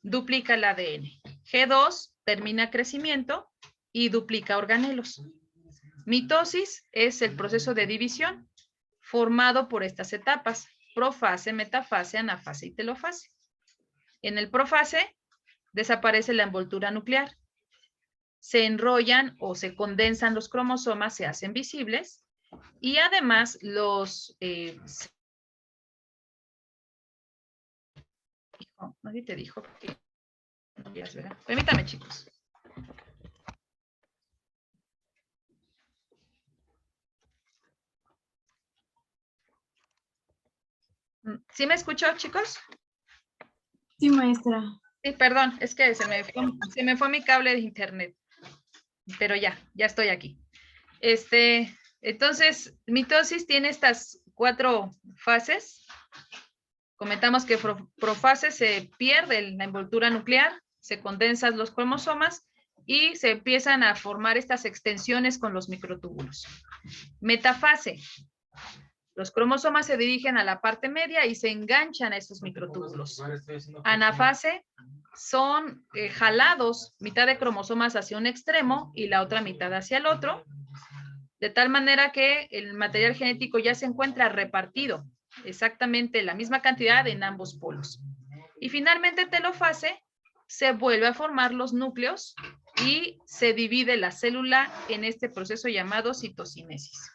duplica el ADN, G2 termina crecimiento y duplica organelos. Mitosis es el proceso de división formado por estas etapas, profase, metafase, anafase y telofase. En el profase desaparece la envoltura nuclear. Se enrollan o se condensan los cromosomas, se hacen visibles y además los... nadie te dijo que... Permítame, chicos. ¿Sí me escuchó, chicos? Sí, maestra. Sí, perdón, es que se me fue mi cable de internet. Pero ya estoy aquí. Entonces, mitosis tiene estas 4 fases. Comentamos que profase se pierde la envoltura nuclear, se condensan los cromosomas y se empiezan a formar estas extensiones con los microtúbulos. Metafase. Los cromosomas se dirigen a la parte media y se enganchan a esos microtúbulos. Anafase son jalados, mitad de cromosomas hacia un extremo y la otra mitad hacia el otro, de tal manera que el material genético ya se encuentra repartido, exactamente la misma cantidad en ambos polos. Y finalmente telofase, se vuelve a formar los núcleos y se divide la célula en este proceso llamado citocinesis.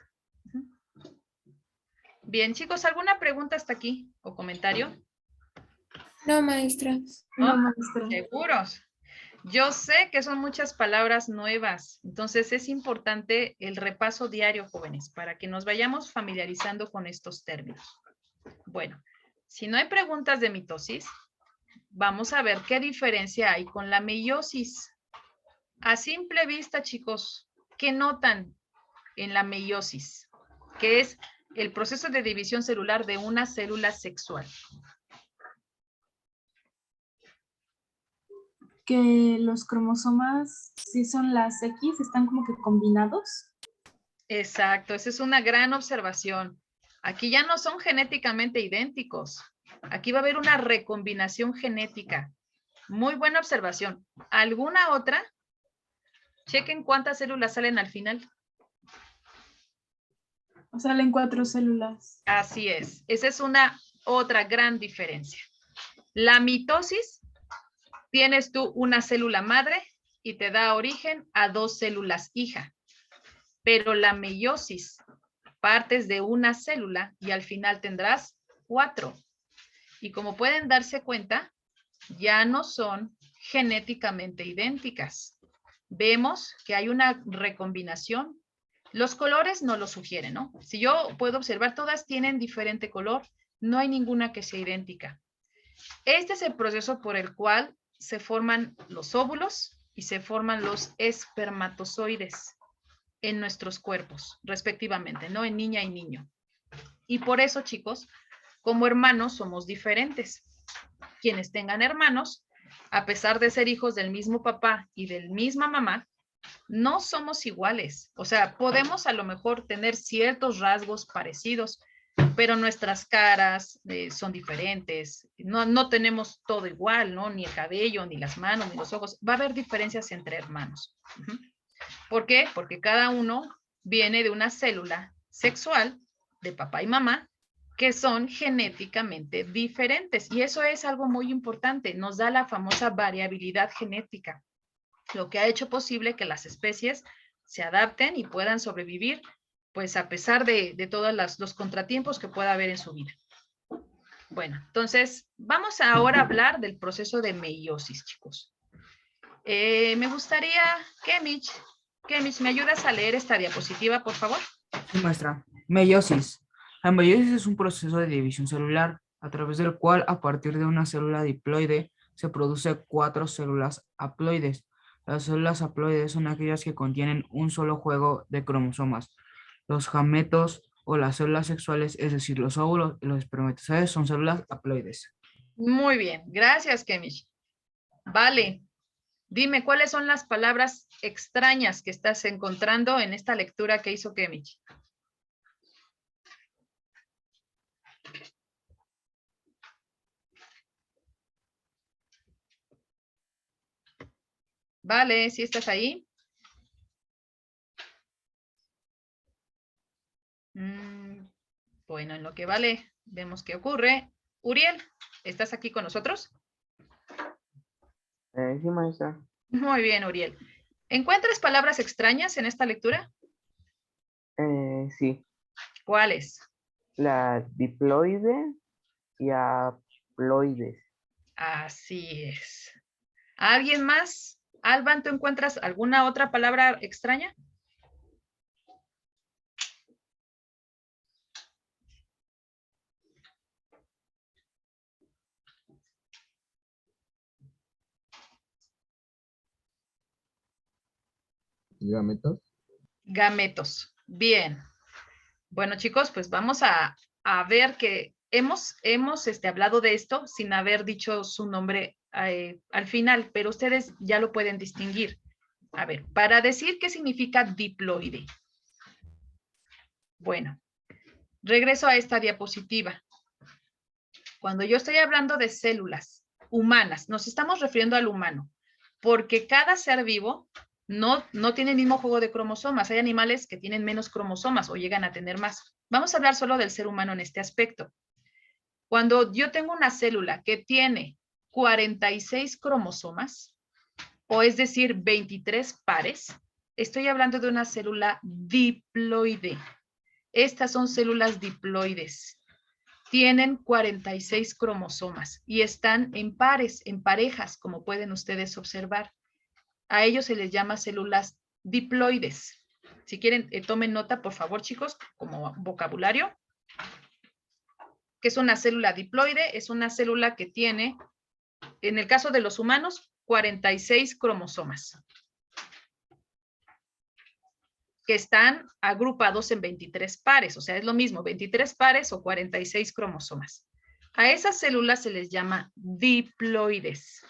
Bien, chicos, ¿alguna pregunta hasta aquí o comentario? No, maestra. No, maestra. ¿Seguros? Yo sé que son muchas palabras nuevas, entonces es importante el repaso diario, jóvenes, para que nos vayamos familiarizando con estos términos. Bueno, si no hay preguntas de mitosis, vamos a ver qué diferencia hay con la meiosis. A simple vista, chicos, ¿qué notan en la meiosis? Que es el proceso de división celular de una célula sexual. Que los cromosomas, si son las X, están como que combinados. Exacto, esa es una gran observación. Aquí ya no son genéticamente idénticos. Aquí va a haber una recombinación genética. Muy buena observación. ¿Alguna otra? Chequen cuántas células salen al final. O salen 4 células. Así es. Esa es una otra gran diferencia. La mitosis, tienes tú una célula madre y te da origen a 2 células hija. Pero la meiosis, partes de una célula y al final tendrás 4. Y como pueden darse cuenta, ya no son genéticamente idénticas. Vemos que hay una recombinación. Los colores no lo sugieren, ¿no? Si yo puedo observar, todas tienen diferente color, no hay ninguna que sea idéntica. Este es el proceso por el cual se forman los óvulos y se forman los espermatozoides en nuestros cuerpos, respectivamente, ¿no? En niña y niño. Y por eso, chicos, como hermanos somos diferentes. Quienes tengan hermanos, a pesar de ser hijos del mismo papá y de la misma mamá, no somos iguales. O sea, podemos a lo mejor tener ciertos rasgos parecidos, pero nuestras caras son diferentes. No tenemos todo igual, ¿no? Ni el cabello, ni las manos, ni los ojos. Va a haber diferencias entre hermanos. ¿Por qué? Porque cada uno viene de una célula sexual de papá y mamá que son genéticamente diferentes. Y eso es algo muy importante. Nos da la famosa variabilidad genética, lo que ha hecho posible que las especies se adapten y puedan sobrevivir, pues a pesar de todos los contratiempos que pueda haber en su vida. Bueno, entonces vamos ahora a hablar del proceso de meiosis, chicos. Me gustaría, Kemich, ¿me ayudas a leer esta diapositiva, por favor? Sí, maestra. Meiosis. La meiosis es un proceso de división celular a través del cual, a partir de una célula diploide, se produce 4 células haploides. Las células haploides son aquellas que contienen un solo juego de cromosomas. Los gametos o las células sexuales, es decir, los óvulos y los espermatozoides, son células haploides. Muy bien, gracias, Kemich. Vale, dime, ¿cuáles son las palabras extrañas que estás encontrando en esta lectura que hizo Kemich? Vale, ¿sí estás ahí? Bueno, en lo que Vale, vemos qué ocurre. Uriel, ¿estás aquí con nosotros? Sí, maestra. Muy bien, Uriel. ¿Encuentras palabras extrañas en esta lectura? Sí. ¿Cuáles? La diploide y haploides. Así es. ¿Alguien más? Alban, ¿tú encuentras alguna otra palabra extraña? Gametos. Gametos. Bien. Bueno, chicos, pues vamos a ver que hemos hablado de esto sin haber dicho su nombre al final, pero ustedes ya lo pueden distinguir. A ver, para decir qué significa diploide. Bueno, regreso a esta diapositiva. Cuando yo estoy hablando de células humanas, nos estamos refiriendo al humano, porque cada ser vivo no tiene el mismo juego de cromosomas. Hay animales que tienen menos cromosomas o llegan a tener más. Vamos a hablar solo del ser humano en este aspecto. Cuando yo tengo una célula que tiene 46 cromosomas, o es decir, 23 pares, estoy hablando de una célula diploide. Estas son células diploides. Tienen 46 cromosomas y están en pares, en parejas, como pueden ustedes observar. A ellos se les llama células diploides. Si quieren, tomen nota, por favor, chicos, como vocabulario. ¿Qué es una célula diploide? Es una célula que tiene, en el caso de los humanos, 46 cromosomas, que están agrupados en 23 pares, o sea, es lo mismo, 23 pares o 46 cromosomas. A esas células se les llama diploides.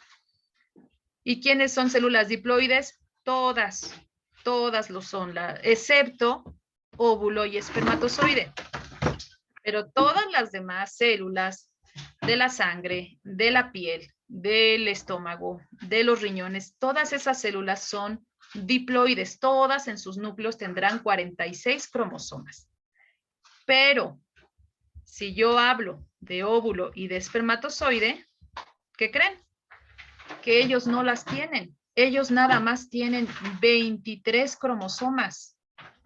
¿Y quiénes son células diploides? Todas lo son, excepto óvulo y espermatozoide. Pero todas las demás células de la sangre, de la piel, del estómago, de los riñones, todas esas células son diploides. Todas en sus núcleos tendrán 46 cromosomas. Pero si yo hablo de óvulo y de espermatozoide, ¿qué creen? Que ellos no las tienen. Ellos nada más tienen 23 cromosomas.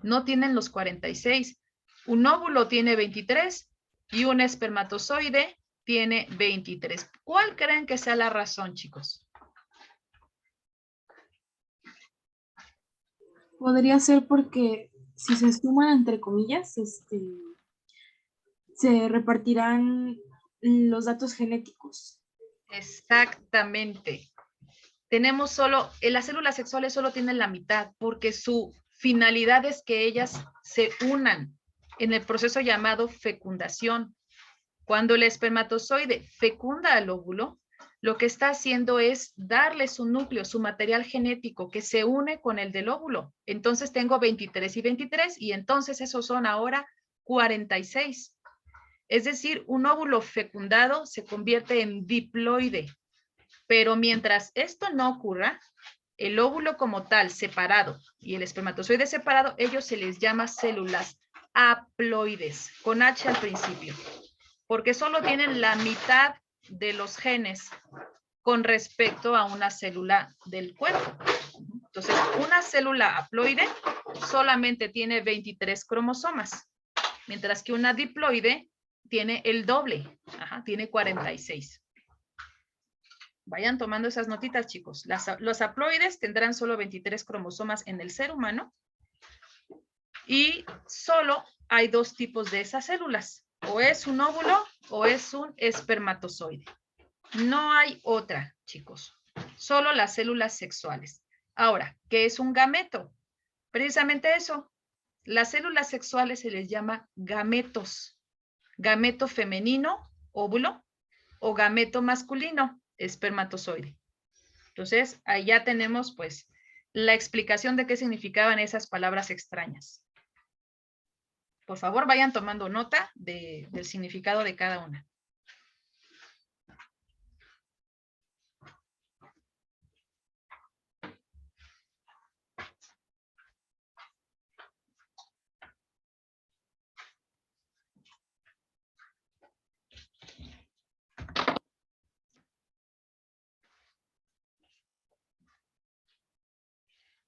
No tienen los 46. Un óvulo tiene 23 y un espermatozoide tiene 23. ¿Cuál creen que sea la razón, chicos? Podría ser porque si se suman entre comillas, se repartirán los datos genéticos. Exactamente. Tenemos solo, las células sexuales solo tienen la mitad porque su finalidad es que ellas se unan en el proceso llamado fecundación. Cuando el espermatozoide fecunda al óvulo, lo que está haciendo es darle su núcleo, su material genético que se une con el del óvulo. Entonces tengo 23 y 23 y entonces esos son ahora 46. Es decir, un óvulo fecundado se convierte en diploide. Pero mientras esto no ocurra, el óvulo como tal separado y el espermatozoide separado, ellos se les llama células haploides, con H al principio, porque solo tienen la mitad de los genes con respecto a una célula del cuerpo. Entonces, una célula haploide solamente tiene 23 cromosomas, mientras que una diploide tiene el doble, tiene 46. Vayan tomando esas notitas, chicos. Los haploides tendrán solo 23 cromosomas en el ser humano y solo hay dos tipos de esas células. O es un óvulo o es un espermatozoide. No hay otra, chicos. Solo las células sexuales. Ahora, ¿qué es un gameto? Precisamente eso. Las células sexuales se les llama gametos. Gameto femenino, óvulo, o gameto masculino, espermatozoide. Entonces, ahí ya tenemos pues la explicación de qué significaban esas palabras extrañas. Por favor, vayan tomando nota del significado de cada una.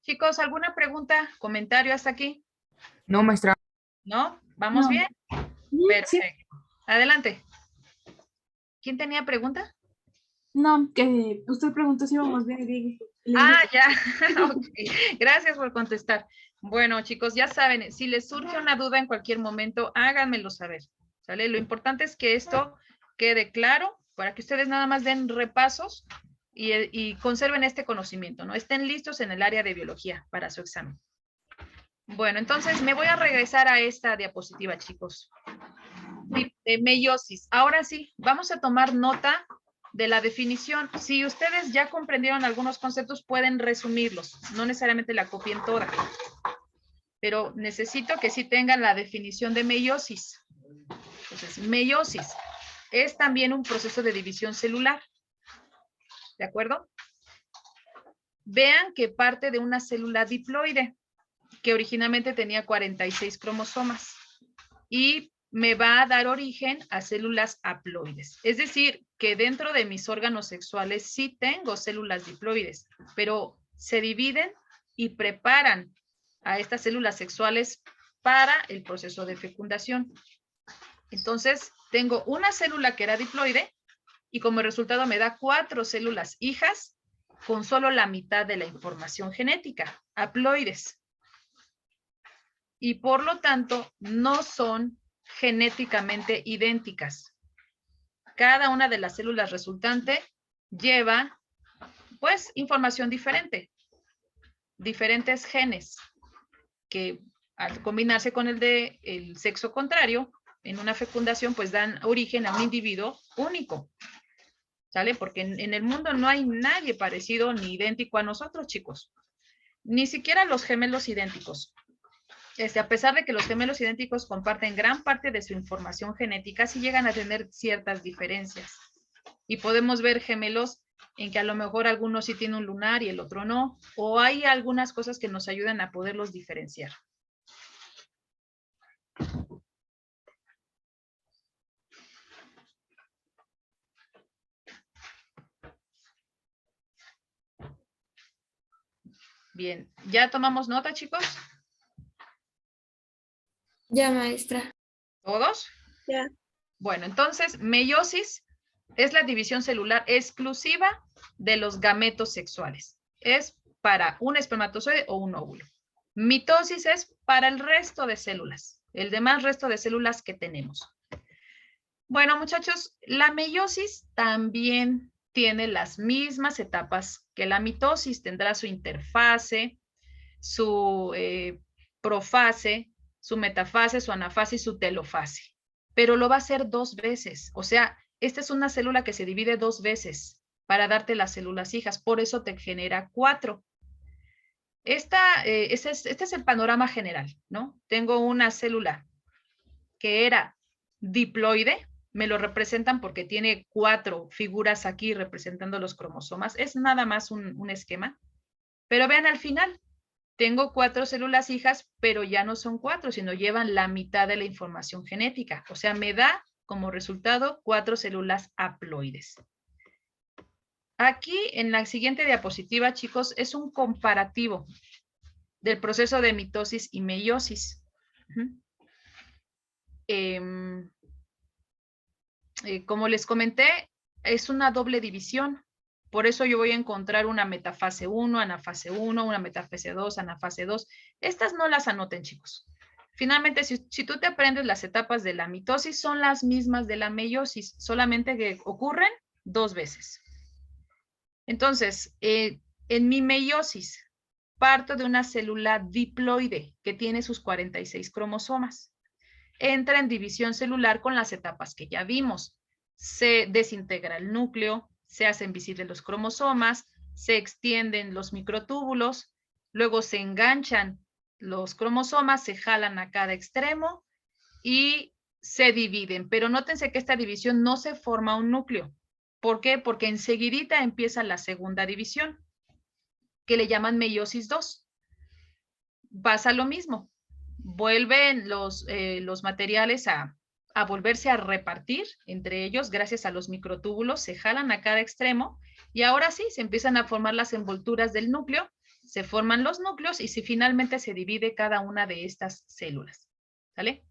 Chicos, ¿alguna pregunta, comentario hasta aquí? No, maestra. ¿No? ¿Vamos No. bien? Perfecto. Sí. Adelante. ¿Quién tenía pregunta? No, que usted preguntó si íbamos bien. Ya. Okay. Gracias por contestar. Bueno, chicos, ya saben, si les surge una duda en cualquier momento, háganmelo saber. ¿Sale? Lo importante es que esto quede claro para que ustedes nada más den repasos y conserven este conocimiento, ¿no? Estén listos en el área de biología para su examen. Bueno, entonces me voy a regresar a esta diapositiva, chicos. De meiosis. Ahora sí, vamos a tomar nota de la definición. Si ustedes ya comprendieron algunos conceptos, pueden resumirlos. No necesariamente la copien toda. Pero necesito que sí tengan la definición de meiosis. Entonces, meiosis es también un proceso de división celular. ¿De acuerdo? Vean que parte de una célula diploide, que originalmente tenía 46 cromosomas. Y me va a dar origen a células haploides. Es decir, que dentro de mis órganos sexuales sí tengo células diploides, pero se dividen y preparan a estas células sexuales para el proceso de fecundación. Entonces, tengo una célula que era diploide y como resultado me da 4 células hijas con solo la mitad de la información genética, haploides. Y por lo tanto, no son genéticamente idénticas. Cada una de las células resultante lleva, pues, información diferente. Diferentes genes que al combinarse con el del sexo contrario, en una fecundación, pues dan origen a un individuo único. ¿Sale? Porque en el mundo no hay nadie parecido ni idéntico a nosotros, chicos. Ni siquiera los gemelos idénticos. A pesar de que los gemelos idénticos comparten gran parte de su información genética, sí llegan a tener ciertas diferencias. Y podemos ver gemelos en que a lo mejor algunos sí tienen un lunar y el otro no, o hay algunas cosas que nos ayudan a poderlos diferenciar. Bien, ¿ya tomamos nota, chicos? Ya, maestra. ¿Todos? Ya. Bueno, entonces, meiosis es la división celular exclusiva de los gametos sexuales. Es para un espermatozoide o un óvulo. Mitosis es para el resto de células, el demás resto de células que tenemos. Bueno, muchachos, la meiosis también tiene las mismas etapas que la mitosis. Tendrá su interfase, su profase, su metafase, su anafase y su telofase. Pero lo va a hacer 2 veces. O sea, esta es una célula que se divide 2 veces para darte las células hijas. Por eso te genera 4. Este es el panorama general, ¿no? Tengo una célula que era diploide, me lo representan porque tiene 4 figuras aquí representando los cromosomas. Es nada más un esquema. Pero vean al final, tengo 4 células hijas, pero ya no son 4, sino llevan la mitad de la información genética. O sea, me da como resultado 4 células haploides. Aquí en la siguiente diapositiva, chicos, es un comparativo del proceso de mitosis y meiosis. Como les comenté, es una doble división. Por eso yo voy a encontrar una metafase 1, anafase 1, una metafase 2, anafase 2. Estas no las anoten, chicos. Finalmente, si tú te aprendes las etapas de la mitosis, son las mismas de la meiosis, solamente que ocurren 2 veces. Entonces, en mi meiosis, parto de una célula diploide que tiene sus 46 cromosomas. Entra en división celular con las etapas que ya vimos. Se desintegra el núcleo, se hacen visibles los cromosomas, se extienden los microtúbulos, luego se enganchan los cromosomas, se jalan a cada extremo y se dividen. Pero nótense que esta división no se forma un núcleo. ¿Por qué? Porque enseguidita empieza la segunda división, que le llaman meiosis 2. Pasa lo mismo. Vuelven los materiales a volverse a repartir entre ellos gracias a los microtúbulos, se jalan a cada extremo y ahora sí se empiezan a formar las envolturas del núcleo, se forman los núcleos y si finalmente se divide cada una de estas células. ¿Sale?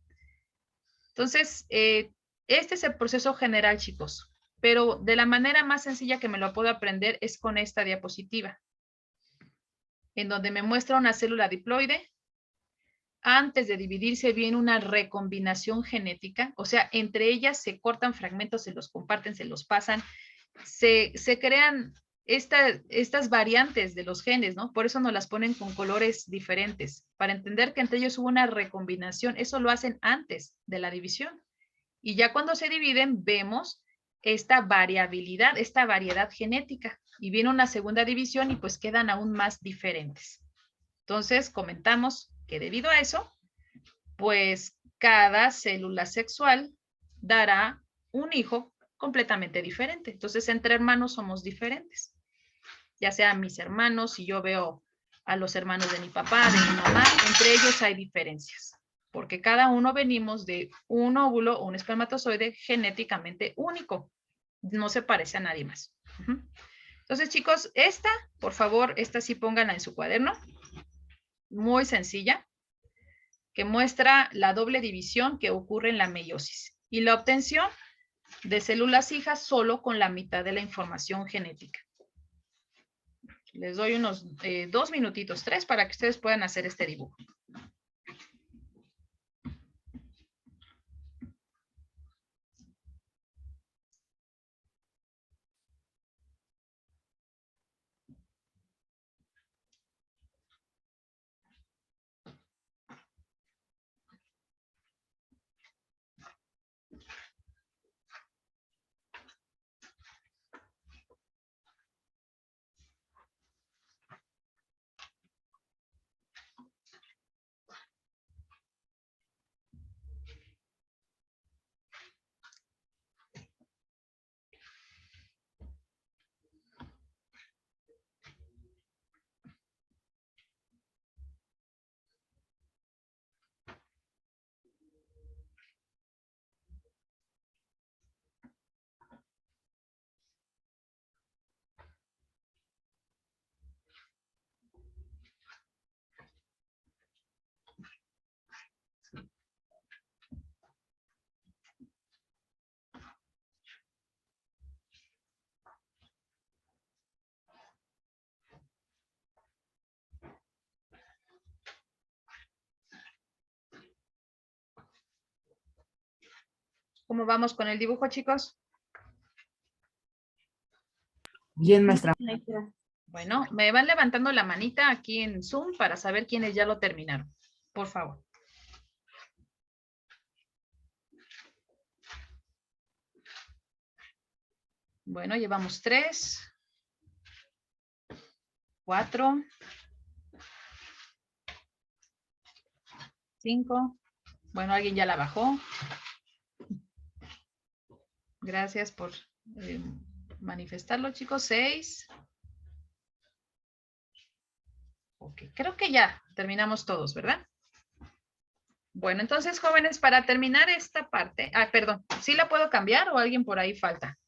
Entonces, este es el proceso general, chicos, pero de la manera más sencilla que me lo puedo aprender es con esta diapositiva, en donde me muestra una célula diploide. Antes de dividirse viene una recombinación genética, o sea, entre ellas se cortan fragmentos, se los comparten, se los pasan, se crean estas variantes de los genes, ¿no? Por eso nos las ponen con colores diferentes, para entender que entre ellos hubo una recombinación. Eso lo hacen antes de la división. Y ya cuando se dividen vemos esta variabilidad, esta variedad genética. Y viene una segunda división y pues quedan aún más diferentes. Entonces comentamos que debido a eso, pues cada célula sexual dará un hijo completamente diferente. Entonces entre hermanos somos diferentes. Ya sean mis hermanos, si yo veo a los hermanos de mi papá, de mi mamá, entre ellos hay diferencias. Porque cada uno venimos de un óvulo o un espermatozoide genéticamente único. No se parece a nadie más. Entonces, chicos, por favor, esta sí pónganla en su cuaderno. Muy sencilla, que muestra la doble división que ocurre en la meiosis y la obtención de células hijas solo con la mitad de la información genética. Les doy unos 2 minutitos, 3, para que ustedes puedan hacer este dibujo. ¿Cómo vamos con el dibujo, chicos? Bien, maestra. Bueno, me van levantando la manita aquí en Zoom para saber quiénes ya lo terminaron. Por favor. Bueno, llevamos 3, 4, 5. Bueno, alguien ya la bajó. Gracias por manifestarlo, chicos. 6. Ok, creo que ya terminamos todos, ¿verdad? Bueno, entonces, jóvenes, para terminar esta parte, perdón, ¿sí la puedo cambiar o alguien por ahí falta?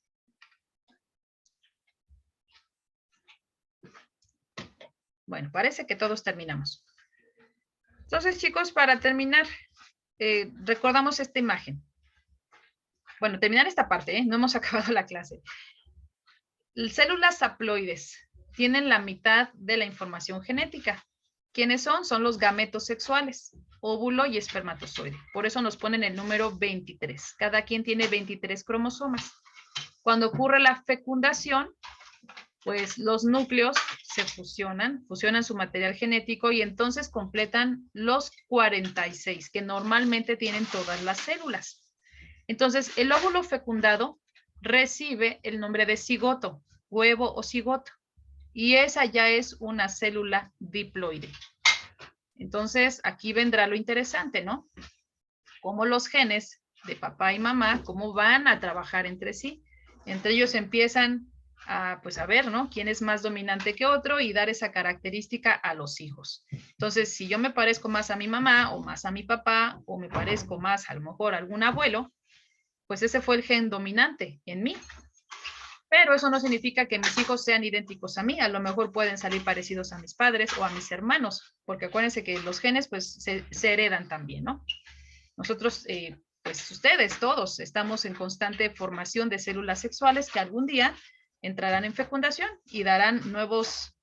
Bueno, parece que todos terminamos. Entonces, chicos, para terminar, recordamos esta imagen. Bueno, terminar esta parte, no hemos acabado la clase. Células haploides tienen la mitad de la información genética. ¿Quiénes son? Son los gametos sexuales, óvulo y espermatozoide. Por eso nos ponen el número 23. Cada quien tiene 23 cromosomas. Cuando ocurre la fecundación, pues los núcleos se fusionan su material genético y entonces completan los 46 que normalmente tienen todas las células. Entonces, el óvulo fecundado recibe el nombre de cigoto, huevo o cigoto, y esa ya es una célula diploide. Entonces, aquí vendrá lo interesante, ¿no? Cómo los genes de papá y mamá, cómo van a trabajar entre sí. Entre ellos empiezan pues a ver, ¿no? Quién es más dominante que otro y dar esa característica a los hijos. Entonces, si yo me parezco más a mi mamá o más a mi papá o me parezco más a lo mejor a algún abuelo, pues ese fue el gen dominante en mí. Pero eso no significa que mis hijos sean idénticos a mí. A lo mejor pueden salir parecidos a mis padres o a mis hermanos, porque acuérdense que los genes pues se heredan también, ¿no? Nosotros, pues ustedes todos estamos en constante formación de células sexuales que algún día entrarán en fecundación y darán nuevos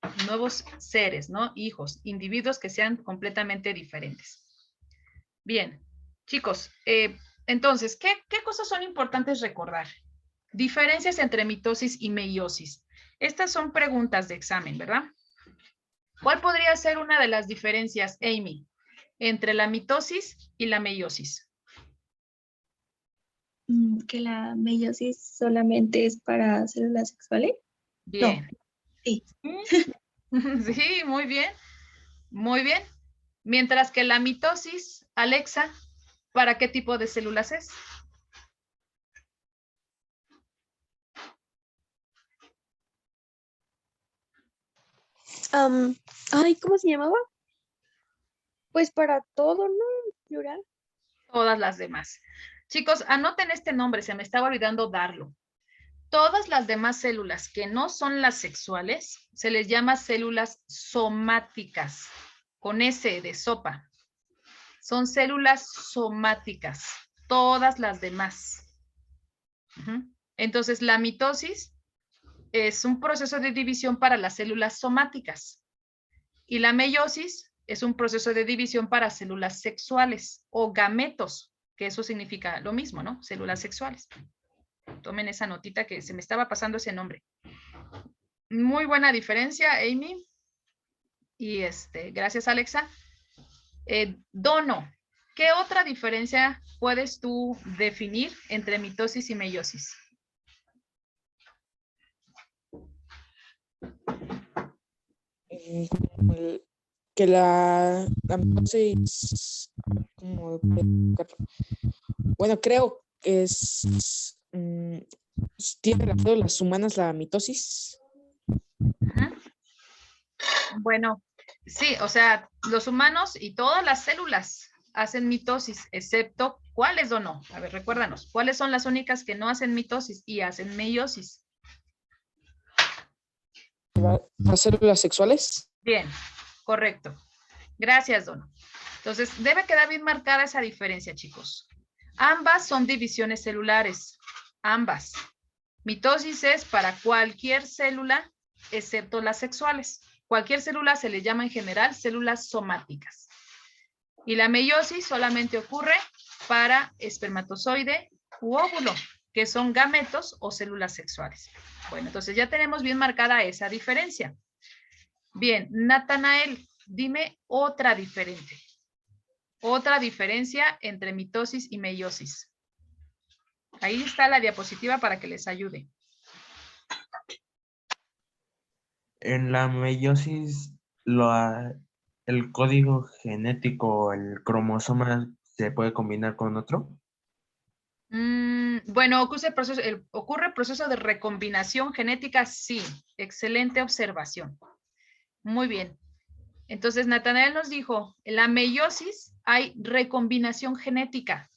seres, ¿no? Hijos, individuos que sean completamente diferentes. Bien, chicos, entonces, ¿qué cosas son importantes recordar? Diferencias entre mitosis y meiosis. Estas son preguntas de examen, ¿verdad? ¿Cuál podría ser una de las diferencias, Amy, entre la mitosis y la meiosis? Que la meiosis solamente es para células sexuales. Bien. No. Sí. Sí, muy bien. Muy bien. Mientras que la mitosis, Alexa, ¿para qué tipo de células es? ¿Cómo se llamaba? Pues para todo, ¿no? Plural. Todas las demás. Chicos, anoten este nombre, se me estaba olvidando darlo. Todas las demás células que no son las sexuales se les llama células somáticas, con S de sopa. Son células somáticas, todas las demás. Entonces, la mitosis es un proceso de división para las células somáticas y la meiosis es un proceso de división para células sexuales o gametos, que eso significa lo mismo, ¿no? Células sexuales. Tomen esa notita que se me estaba pasando ese nombre. Muy buena diferencia, Amy. Y gracias, Alexa. Dono, ¿qué otra diferencia puedes tú definir entre mitosis y meiosis? Que la mitosis, bueno, creo que es, tiene las células humanas la mitosis. Bueno, sí, o sea, los humanos y todas las células hacen mitosis, excepto ¿cuáles o no? A ver, recuérdanos, ¿cuáles son las únicas que no hacen mitosis y hacen meiosis? ¿Las células sexuales? Bien, correcto. Gracias, Dono. Entonces, debe quedar bien marcada esa diferencia, chicos. Ambas son divisiones celulares, ambas. Mitosis es para cualquier célula, excepto las sexuales. Cualquier célula se le llama en general células somáticas. Y la meiosis solamente ocurre para espermatozoide u óvulo, que son gametos o células sexuales. Bueno, entonces ya tenemos bien marcada esa diferencia. Bien, Natanael, dime otra diferente. Otra diferencia entre mitosis y meiosis. Ahí está la diapositiva para que les ayude. En la meiosis, el código genético, el cromosoma, ¿se puede combinar con otro? Bueno, ocurre proceso de recombinación genética, sí. Excelente observación. Muy bien. Entonces, Natanael nos dijo, en la meiosis hay recombinación genética.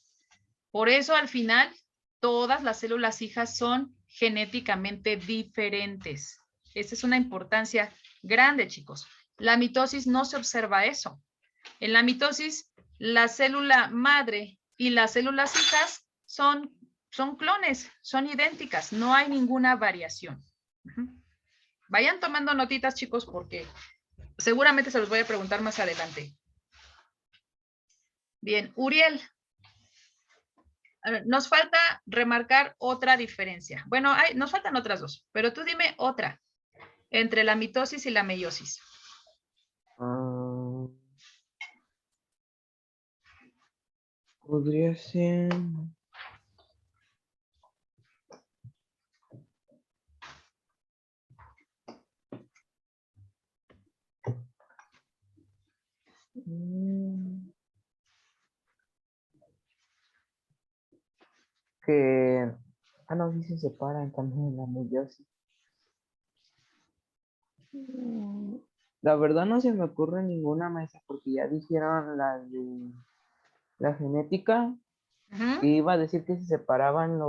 Por eso, al final, todas las células hijas son genéticamente diferentes. Esa es una importancia grande, chicos. La mitosis no se observa eso. En la mitosis, la célula madre y las células hijas son clones, son idénticas, no hay ninguna variación. Vayan tomando notitas, chicos, porque seguramente se los voy a preguntar más adelante. Bien, Uriel. A ver, nos falta remarcar otra diferencia. Bueno, nos faltan otras dos, pero tú dime otra entre la mitosis y la meiosis. Podría ser... que... no, sí se separan también en la meiosis. La verdad no se me ocurre ninguna mesa porque ya dijeron la de la genética. Y iba a decir que se separaban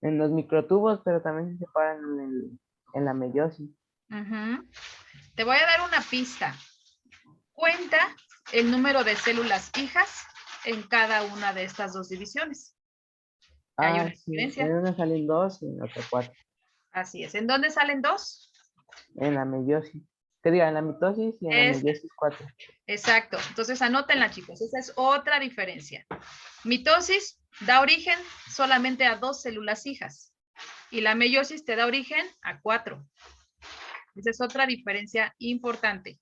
en los microtubos, pero también se separan en la meiosis. Te voy a dar una pista. Cuenta el número de células hijas en cada una de estas dos divisiones. Hay una diferencia. En una salen 2 y en otra 4. Así es. ¿En dónde salen 2? En la meiosis. ¿Qué diga? En la mitosis y en la meiosis 4. Exacto. Entonces anótenla, chicos. Esa es otra diferencia. Mitosis da origen solamente a 2 células hijas. Y la meiosis te da origen a 4. Esa es otra diferencia importante.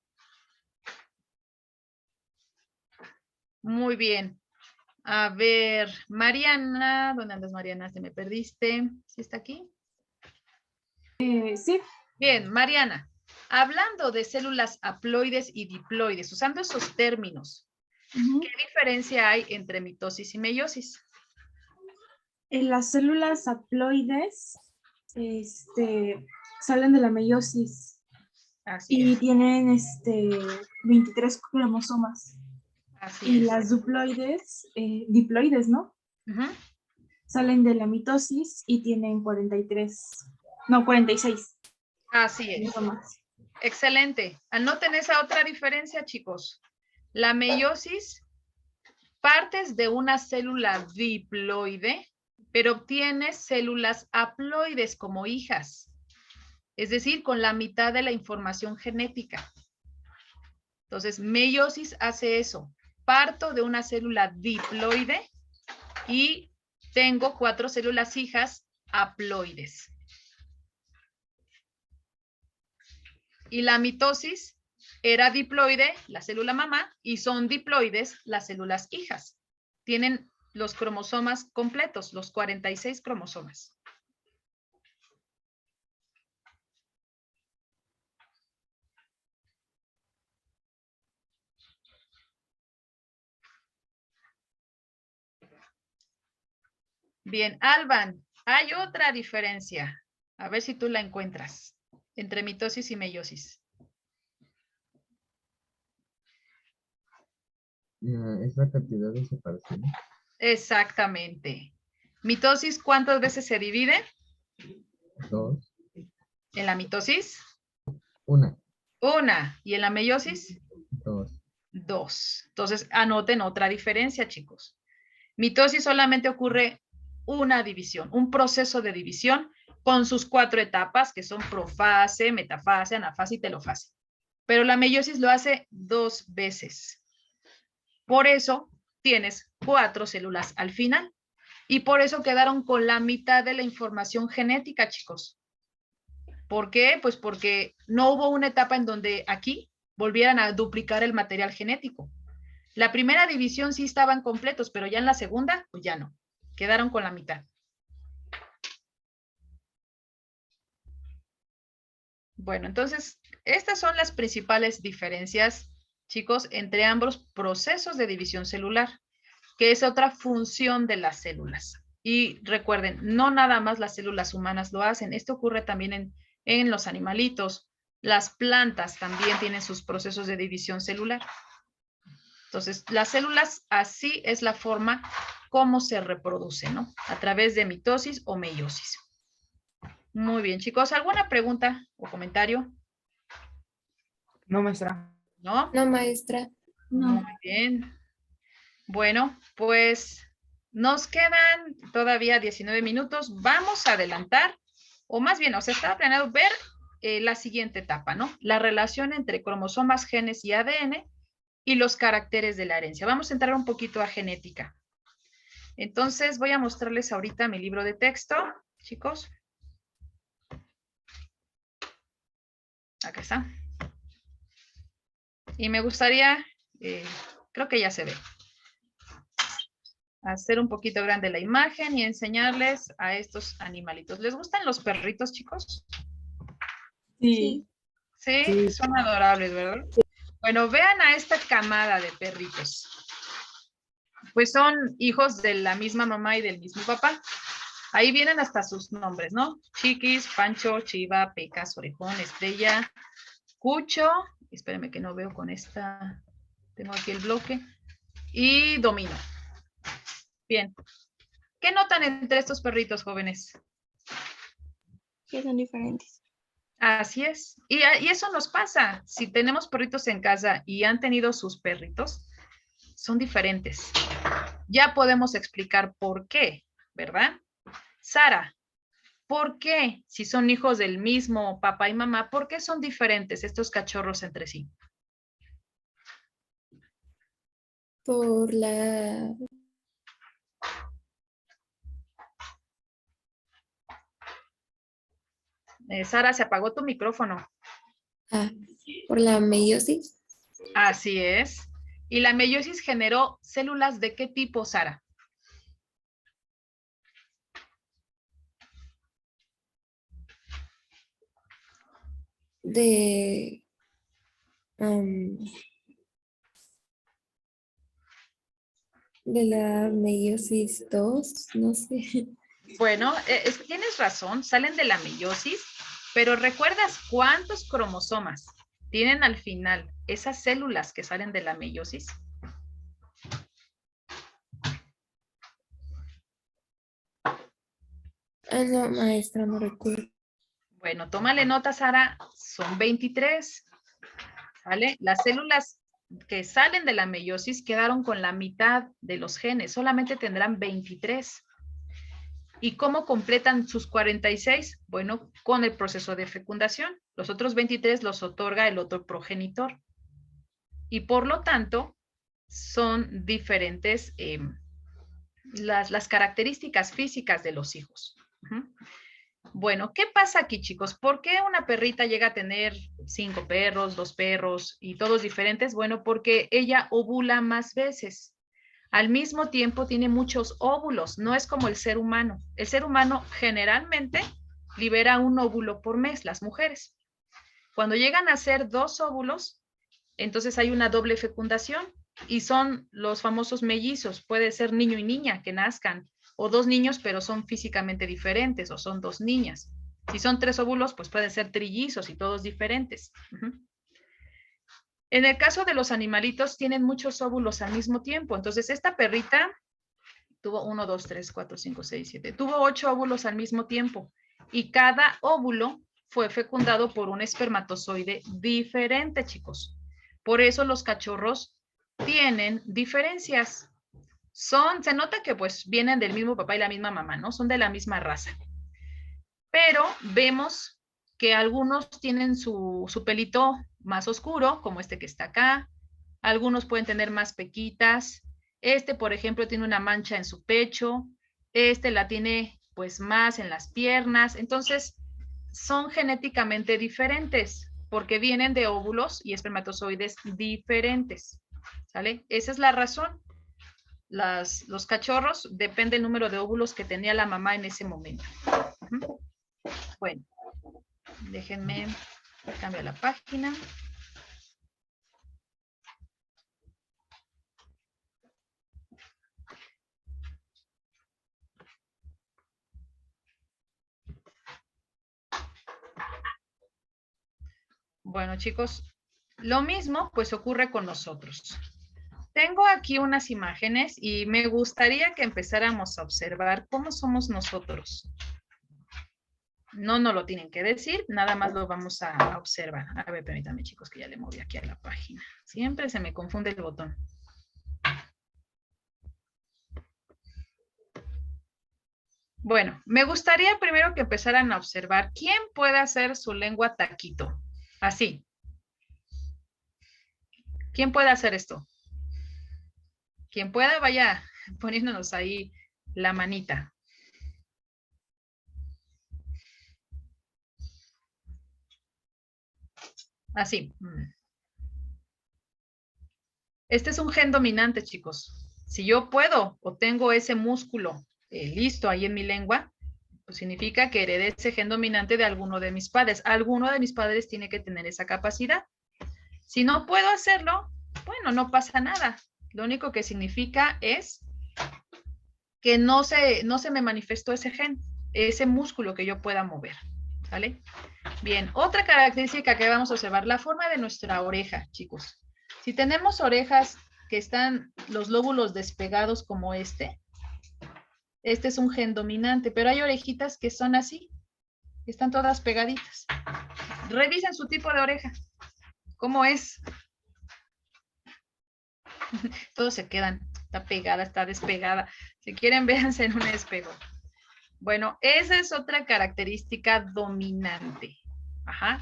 Muy bien. A ver, Mariana, ¿dónde andas, Mariana? ¿Te me perdiste? ¿Sí está aquí? Sí. Bien, Mariana, hablando de células haploides y diploides, usando esos términos, ¿qué diferencia hay entre mitosis y meiosis? En las células haploides salen de la meiosis. Así es. Tienen 23 cromosomas. Así es. Las diploides, ¿no? Salen de la mitosis y tienen 46. Así es. Excelente. Anoten esa otra diferencia, chicos. La meiosis, partes de una célula diploide, pero obtienes células haploides como hijas. Es decir, con la mitad de la información genética. Entonces, meiosis hace eso. Parto de una célula diploide y tengo 4 células hijas haploides. Y la mitosis era diploide, la célula mamá, y son diploides las células hijas. Tienen los cromosomas completos, los 46 cromosomas. Bien, Alban, hay otra diferencia. A ver si tú la encuentras entre mitosis y meiosis. Es la cantidad de separación. Exactamente. Mitosis, ¿cuántas veces se divide? 2. ¿En la mitosis? 1. 1. ¿Y en la meiosis? 2. 2. Entonces, anoten otra diferencia, chicos. Mitosis solamente ocurre una división, un proceso de división con sus 4 etapas, que son profase, metafase, anafase y telofase. Pero la meiosis lo hace 2 veces. Por eso tienes 4 células al final. Y por eso quedaron con la mitad de la información genética, chicos. ¿Por qué? Pues porque no hubo una etapa en donde aquí volvieran a duplicar el material genético. La primera división sí estaban completos, pero ya en la segunda, pues ya no. Quedaron con la mitad. Bueno, entonces, estas son las principales diferencias, chicos, entre ambos procesos de división celular, que es otra función de las células. Y recuerden, no nada más las células humanas lo hacen, esto ocurre también en los animalitos. Las plantas también tienen sus procesos de división celular. Entonces, las células, así es la forma como se reproducen, ¿no? A través de mitosis o meiosis. Muy bien, chicos. ¿Alguna pregunta o comentario? No, maestra. ¿No? No, maestra. Muy bien. Bueno, pues nos quedan todavía 19 minutos. Vamos a adelantar, o más bien, o sea, estaba planeado ver la siguiente etapa, ¿no? La relación entre cromosomas, genes y ADN y los caracteres de la herencia. Vamos a entrar un poquito a genética. Entonces, voy a mostrarles ahorita mi libro de texto, chicos. Acá está. Y me gustaría, creo que ya se ve, hacer un poquito grande la imagen y enseñarles a estos animalitos. ¿Les gustan los perritos, chicos? Sí. Sí, Sí. son adorables, ¿verdad? Bueno, vean a esta camada de perritos. Pues son hijos de la misma mamá y del mismo papá. Ahí vienen hasta sus nombres, ¿no? Chiquis, Pancho, Chiva, Pecas, Orejón, Estrella, Cucho, espérenme que no veo con esta, tengo aquí el bloque, y Domino. Bien. ¿Qué notan entre estos perritos, jóvenes? Que son diferentes. Así es. Y eso nos pasa. Si tenemos perritos en casa y han tenido sus perritos, son diferentes. Ya podemos explicar por qué, ¿verdad? Sara, ¿por qué, si son hijos del mismo papá y mamá, por qué son diferentes estos cachorros entre sí? Por la... Sara, se apagó tu micrófono. por la meiosis. Así es. ¿Y la meiosis generó células de qué tipo, Sara? De... de la meiosis 2, no sé. Bueno, tienes razón, salen de la meiosis, pero ¿recuerdas cuántos cromosomas tienen al final esas células que salen de la meiosis? No, maestra, no recuerdo. Bueno, tómale nota, Sara, son 23, ¿vale? Las células que salen de la meiosis quedaron con la mitad de los genes, solamente tendrán 23. ¿Y cómo completan sus 46? Bueno, con el proceso de fecundación. Los otros 23 los otorga el otro progenitor. Y por lo tanto, son diferentes las características físicas de los hijos. Bueno, ¿qué pasa aquí, chicos? ¿Por qué una perrita llega a tener 5 perros, 2 perros y todos diferentes? Bueno, porque ella ovula más veces. Al mismo tiempo tiene muchos óvulos, no es como el ser humano. El ser humano generalmente libera un óvulo por mes, las mujeres. Cuando llegan a ser 2 óvulos, entonces hay una doble fecundación y son los famosos mellizos. Puede ser niño y niña que nazcan, o 2 niños pero son físicamente diferentes, o son 2 niñas. Si son 3 óvulos, pues pueden ser trillizos y todos diferentes. En el caso de los animalitos, tienen muchos óvulos al mismo tiempo. Entonces, esta perrita tuvo 1, 2, 3, 4, 5, 6, 7. Tuvo 8 óvulos al mismo tiempo. Y cada óvulo fue fecundado por un espermatozoide diferente, chicos. Por eso los cachorros tienen diferencias. Se nota que pues vienen del mismo papá y la misma mamá, ¿no? Son de la misma raza. Pero vemos que algunos tienen su pelito más oscuro, como este que está acá. Algunos pueden tener más pequitas. Este, por ejemplo, tiene una mancha en su pecho. este la tiene pues más en las piernas. Entonces, son genéticamente diferentes porque vienen de óvulos y espermatozoides diferentes, ¿sale? Esa es la razón. Los cachorros depende del número de óvulos que tenía la mamá en ese momento. Bueno, déjenme cambiar la página. Bueno, chicos, lo mismo pues ocurre con nosotros. Tengo aquí unas imágenes y me gustaría que empezáramos a observar cómo somos nosotros. No nos lo tienen que decir, nada más lo vamos a observar. A ver, permítanme, chicos, que ya le moví aquí a la página. Siempre se me confunde el botón. Bueno, me gustaría primero que empezaran a observar quién puede hacer su lengua taquito. Así. ¿Quién puede hacer esto? Quien pueda, vaya poniéndonos ahí la manita. Así. Este es un gen dominante, chicos. Si yo puedo o tengo ese músculo listo ahí en mi lengua, pues significa que heredé ese gen dominante de alguno de mis padres. Alguno de mis padres tiene que tener esa capacidad. Si no puedo hacerlo, bueno, no pasa nada. Lo único que significa es que no se me manifestó ese gen, ese músculo que yo pueda mover. ¿Vale? Bien, otra característica que vamos a observar, la forma de nuestra oreja, chicos. Si tenemos orejas que están los lóbulos despegados como este es un gen dominante, pero hay orejitas que son así, están todas pegaditas. Revisen su tipo de oreja, ¿cómo es? Todos se quedan, está pegada, está despegada. Si quieren, véanse en un espejo. Bueno, esa es otra característica dominante. Ajá.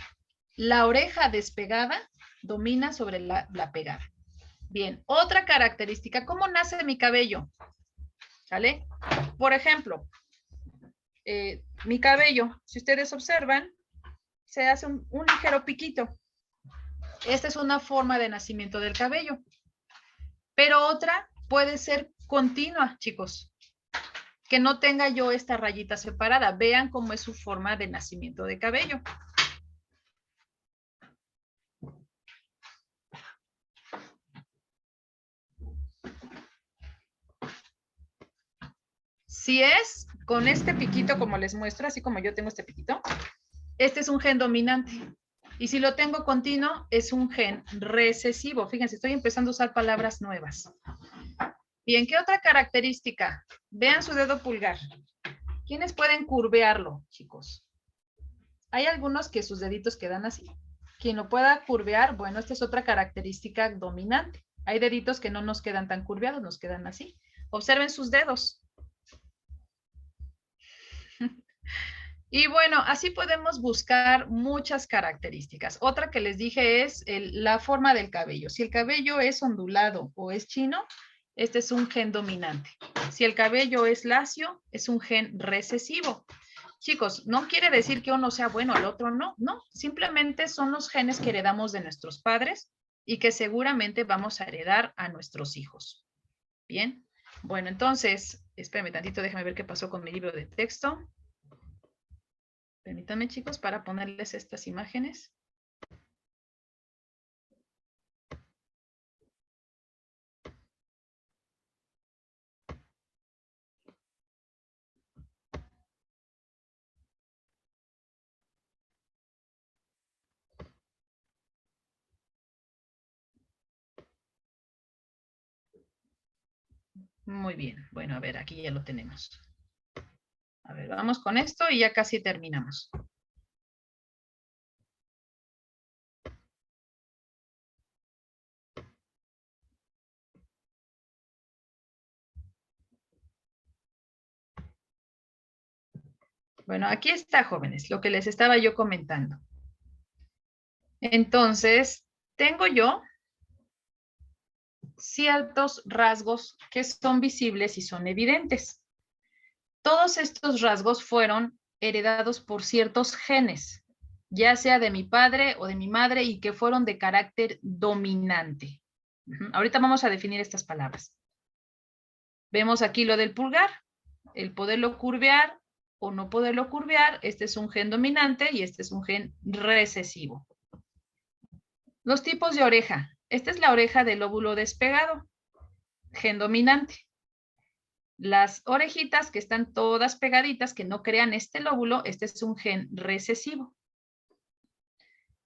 La oreja despegada domina sobre la pegada. Bien, otra característica, ¿cómo nace mi cabello? ¿Sale? Por ejemplo, mi cabello, si ustedes observan, se hace un ligero piquito. Esta es una forma de nacimiento del cabello. Pero otra puede ser continua, chicos. Que no tenga yo esta rayita separada. Vean cómo es su forma de nacimiento de cabello. Si es con este piquito como les muestro, así como yo tengo este piquito, este es un gen dominante. Y si lo tengo continuo, es un gen recesivo. Fíjense, estoy empezando a usar palabras nuevas. Bien, ¿qué otra característica? Vean su dedo pulgar. ¿Quiénes pueden curvearlo, chicos? Hay algunos que sus deditos quedan así. Quien lo pueda curvear, bueno, esta es otra característica dominante. Hay deditos que no nos quedan tan curveados, nos quedan así. Observen sus dedos. Y bueno, así podemos buscar muchas características. Otra que les dije es la forma del cabello. Si el cabello es ondulado o es chino, este es un gen dominante. Si el cabello es lacio, es un gen recesivo. Chicos, no quiere decir que uno sea bueno, el otro no. No, simplemente son los genes que heredamos de nuestros padres y que seguramente vamos a heredar a nuestros hijos. Bien, bueno, entonces, espérenme tantito, déjame ver qué pasó con mi libro de texto. Permítanme, chicos, para ponerles estas imágenes. Muy bien. Bueno, a ver, aquí ya lo tenemos. A ver, vamos con esto y ya casi terminamos. Bueno, aquí está, jóvenes, lo que les estaba yo comentando. Entonces, tengo yo ciertos rasgos que son visibles y son evidentes. todos estos rasgos fueron heredados por ciertos genes, ya sea de mi padre o de mi madre, y que fueron de carácter dominante. Ahorita vamos a definir estas palabras. Vemos aquí lo del pulgar, el poderlo curvear o no poderlo curvear. Este es un gen dominante y este es un gen recesivo. Los tipos de oreja. Esta es la oreja del lóbulo despegado, gen dominante. Las orejitas que están todas pegaditas, que no crean este lóbulo, este es un gen recesivo.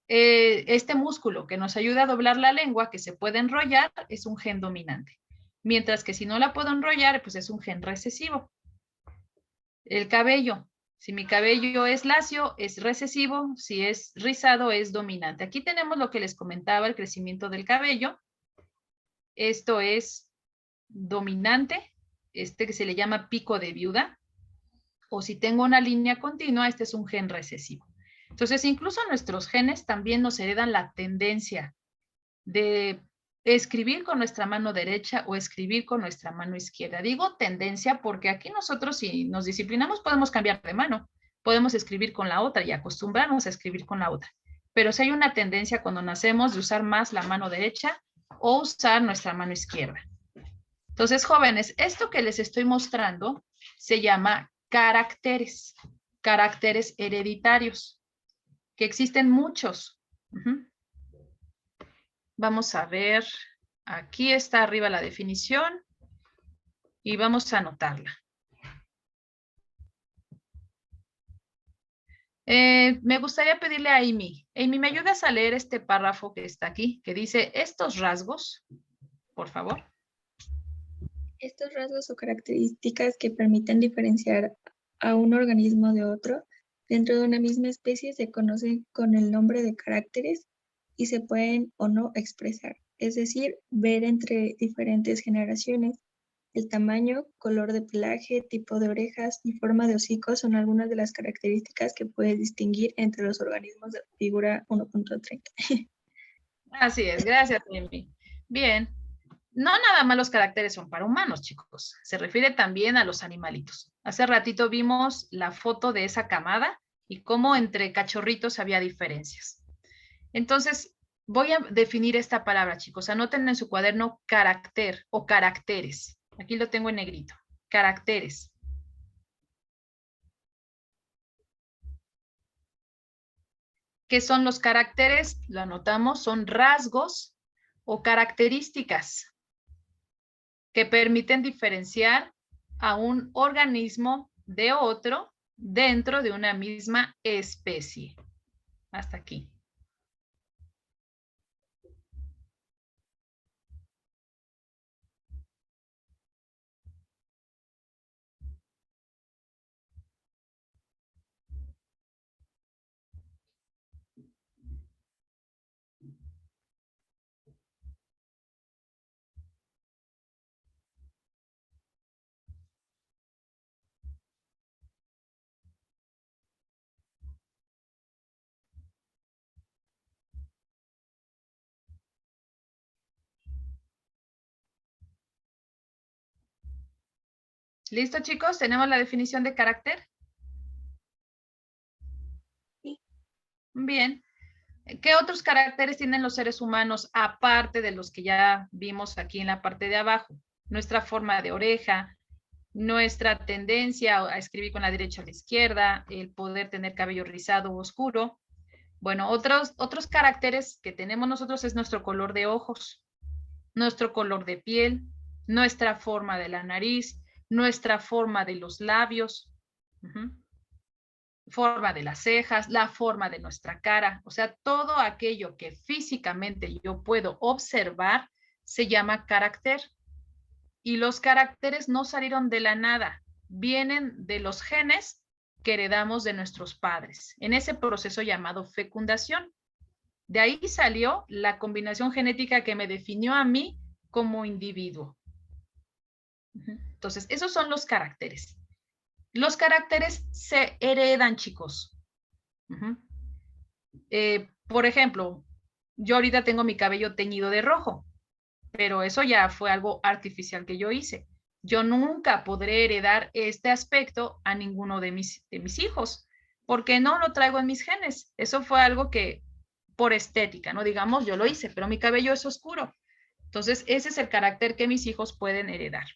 Este músculo que nos ayuda a doblar la lengua, que se puede enrollar, es un gen dominante. Mientras que si no la puedo enrollar, pues es un gen recesivo. El cabello. Si mi cabello es lacio, es recesivo. Si es rizado, es dominante. Aquí tenemos lo que les comentaba, el crecimiento del cabello. Esto es dominante. Este que se le llama pico de viuda. O si tengo una línea continua, este es un gen recesivo. Entonces, incluso nuestros genes también nos heredan la tendencia de escribir con nuestra mano derecha o escribir con nuestra mano izquierda. Digo tendencia porque aquí nosotros, si nos disciplinamos, podemos cambiar de mano. Podemos escribir con la otra y acostumbrarnos a escribir con la otra. Pero si hay una tendencia cuando nacemos de usar más la mano derecha o usar nuestra mano izquierda. Entonces, jóvenes, esto que les estoy mostrando se llama caracteres, caracteres hereditarios, que existen muchos. Vamos a ver, aquí está arriba la definición y vamos a anotarla. Me gustaría pedirle a Amy. Amy, ¿me ayudas a leer este párrafo que está aquí, que dice estos rasgos, por favor? Estos rasgos o características que permiten diferenciar a un organismo de otro dentro de una misma especie se conocen con el nombre de caracteres y se pueden o no expresar, es decir, ver entre diferentes generaciones. El tamaño, color de pelaje, tipo de orejas y forma de hocico son algunas de las características que puedes distinguir entre los organismos de la figura 1.30. Así es, gracias, Amy. Bien. No nada más los caracteres son para humanos, chicos. Se refiere también a los animalitos. Hace ratito vimos la foto de esa camada y cómo entre cachorritos había diferencias. Entonces, voy a definir esta palabra, chicos. Anoten en su cuaderno carácter o caracteres. Aquí lo tengo en negrito. Caracteres. ¿Qué son los caracteres? Lo anotamos. Son rasgos o características que permiten diferenciar a un organismo de otro dentro de una misma especie. Hasta aquí. ¿Listo, chicos? ¿Tenemos la definición de carácter? Sí. Bien. ¿Qué otros caracteres tienen los seres humanos aparte de los que ya vimos aquí en la parte de abajo? Nuestra forma de oreja, nuestra tendencia a escribir con la derecha o la izquierda, el poder tener cabello rizado o oscuro. Bueno, otros caracteres que tenemos nosotros es nuestro color de ojos, nuestro color de piel, nuestra forma de la nariz, nuestra forma de los labios, forma de las cejas, la forma de nuestra cara. O sea, todo aquello que físicamente yo puedo observar se llama carácter. Y los caracteres no salieron de la nada, vienen de los genes que heredamos de nuestros padres, en ese proceso llamado fecundación. De ahí salió la combinación genética que me definió a mí como individuo. Entonces, esos son los caracteres. Los caracteres se heredan, chicos. Por ejemplo, yo ahorita tengo mi cabello teñido de rojo, pero eso ya fue algo artificial que yo hice. Yo nunca podré heredar este aspecto a ninguno de mis hijos, porque no lo traigo en mis genes. Eso fue algo que por estética, ¿no? Digamos, yo lo hice, pero mi cabello es oscuro. Entonces, ese es el carácter que mis hijos pueden heredar.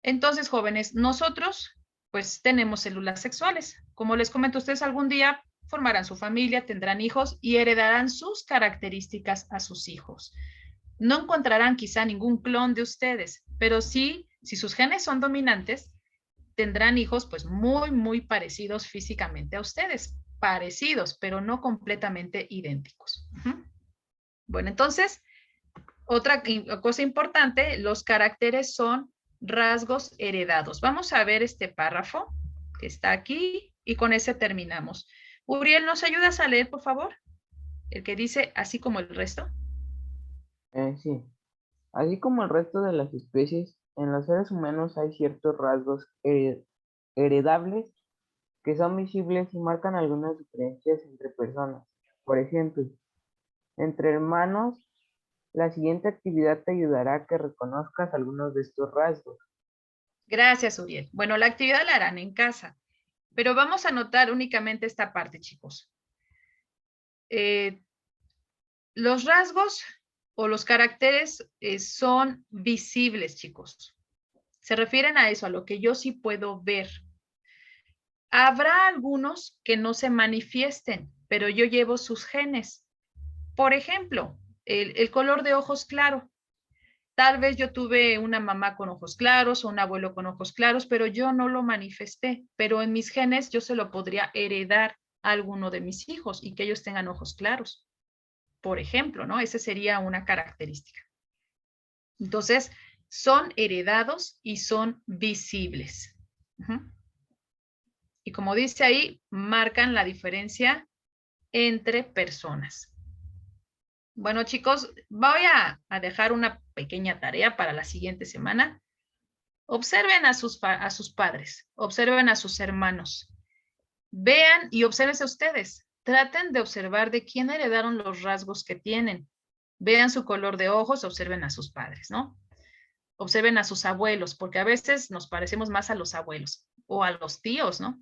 Entonces, jóvenes, nosotros pues tenemos células sexuales. Como les comento, ustedes algún día formarán su familia, tendrán hijos y heredarán sus características a sus hijos. No encontrarán quizá ningún clon de ustedes, pero sí, si sus genes son dominantes, tendrán hijos pues muy parecidos físicamente a ustedes. Parecidos, pero no completamente idénticos. Bueno, entonces, otra cosa importante, los caracteres son rasgos heredados. Vamos a ver este párrafo que está aquí y con ese terminamos. Uriel, ¿nos ayudas a leer, por favor? El que dice, así como el resto. Sí. Así como el resto de las especies, en los seres humanos hay ciertos rasgos heredables que son visibles y marcan algunas diferencias entre personas. Por ejemplo, entre hermanos, la siguiente actividad te ayudará a que reconozcas algunos de estos rasgos. Gracias, Uriel. Bueno, la actividad la harán en casa, pero vamos a notar únicamente esta parte, chicos. Los rasgos o los caracteres son visibles, chicos. Se refieren a eso, a lo que yo sí puedo ver. Habrá algunos que no se manifiesten, pero yo llevo sus genes. Por ejemplo, el color de ojos claro. Tal vez yo tuve una mamá con ojos claros o un abuelo con ojos claros, pero yo no lo manifesté. Pero en mis genes yo se lo podría heredar a alguno de mis hijos y que ellos tengan ojos claros. Por ejemplo, ¿no? Esa sería una característica. Entonces, son heredados y son visibles. Y como dice ahí, marcan la diferencia entre personas. Bueno, chicos, voy a dejar una pequeña tarea para la siguiente semana. Observen a sus padres, observen a sus hermanos. Vean y obsérvense ustedes. Traten de observar de quién heredaron los rasgos que tienen. Vean su color de ojos, observen a sus padres, ¿no? Observen a sus abuelos, porque a veces nos parecemos más a los abuelos o a los tíos, ¿no?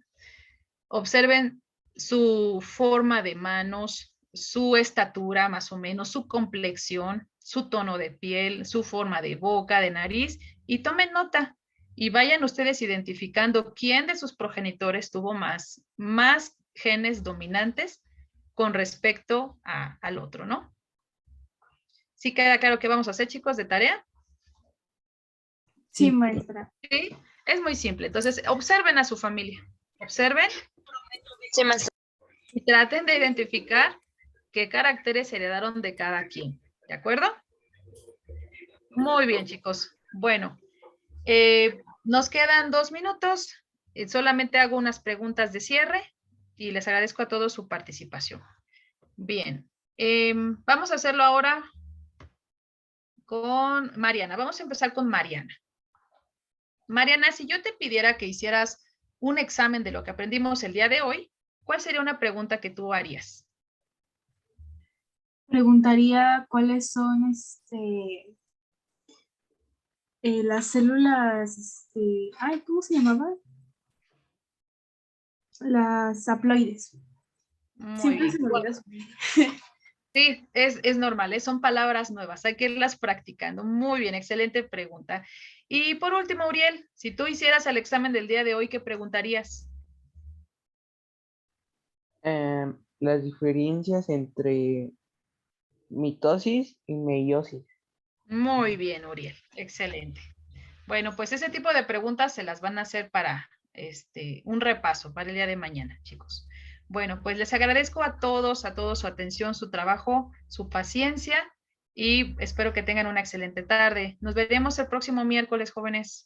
Observen su forma de manos, su estatura más o menos, su complexión, su tono de piel, su forma de boca, de nariz, y tomen nota y vayan ustedes identificando quién de sus progenitores tuvo más genes dominantes con respecto al otro, ¿no? ¿Sí queda claro qué vamos a hacer, chicos, de tarea? Sí, maestra. Sí, es muy simple. Entonces, observen a su familia. Observen. Sí, maestra. Y traten de identificar qué caracteres heredaron de cada quien. ¿De acuerdo? Muy bien, chicos. Bueno, nos quedan 2 minutos. Solamente hago unas preguntas de cierre y les agradezco a todos su participación. Bien. Vamos a hacerlo ahora con Mariana. Vamos a empezar con Mariana. Mariana, si yo te pidiera que hicieras un examen de lo que aprendimos el día de hoy, ¿cuál sería una pregunta que tú harías? Preguntaría cuáles son las células, ¿cómo se llamaban? Las haploides. Siempre se me olvida su nombre. Sí, es normal, son palabras nuevas, hay que irlas practicando. Muy bien, excelente pregunta. Y por último, Uriel, si tú hicieras el examen del día de hoy, ¿qué preguntarías? Las diferencias entre mitosis y meiosis. Muy bien, Uriel, excelente. Bueno, pues ese tipo de preguntas se las van a hacer para un repaso para el día de mañana, chicos. Bueno, pues les agradezco a todos su atención, su trabajo, su paciencia y espero que tengan una excelente tarde. Nos veremos el próximo miércoles, jóvenes.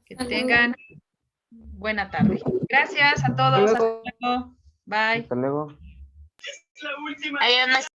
Que tengan buena tarde. Gracias a todos. Hasta luego. Bye. Hasta luego. Adiós,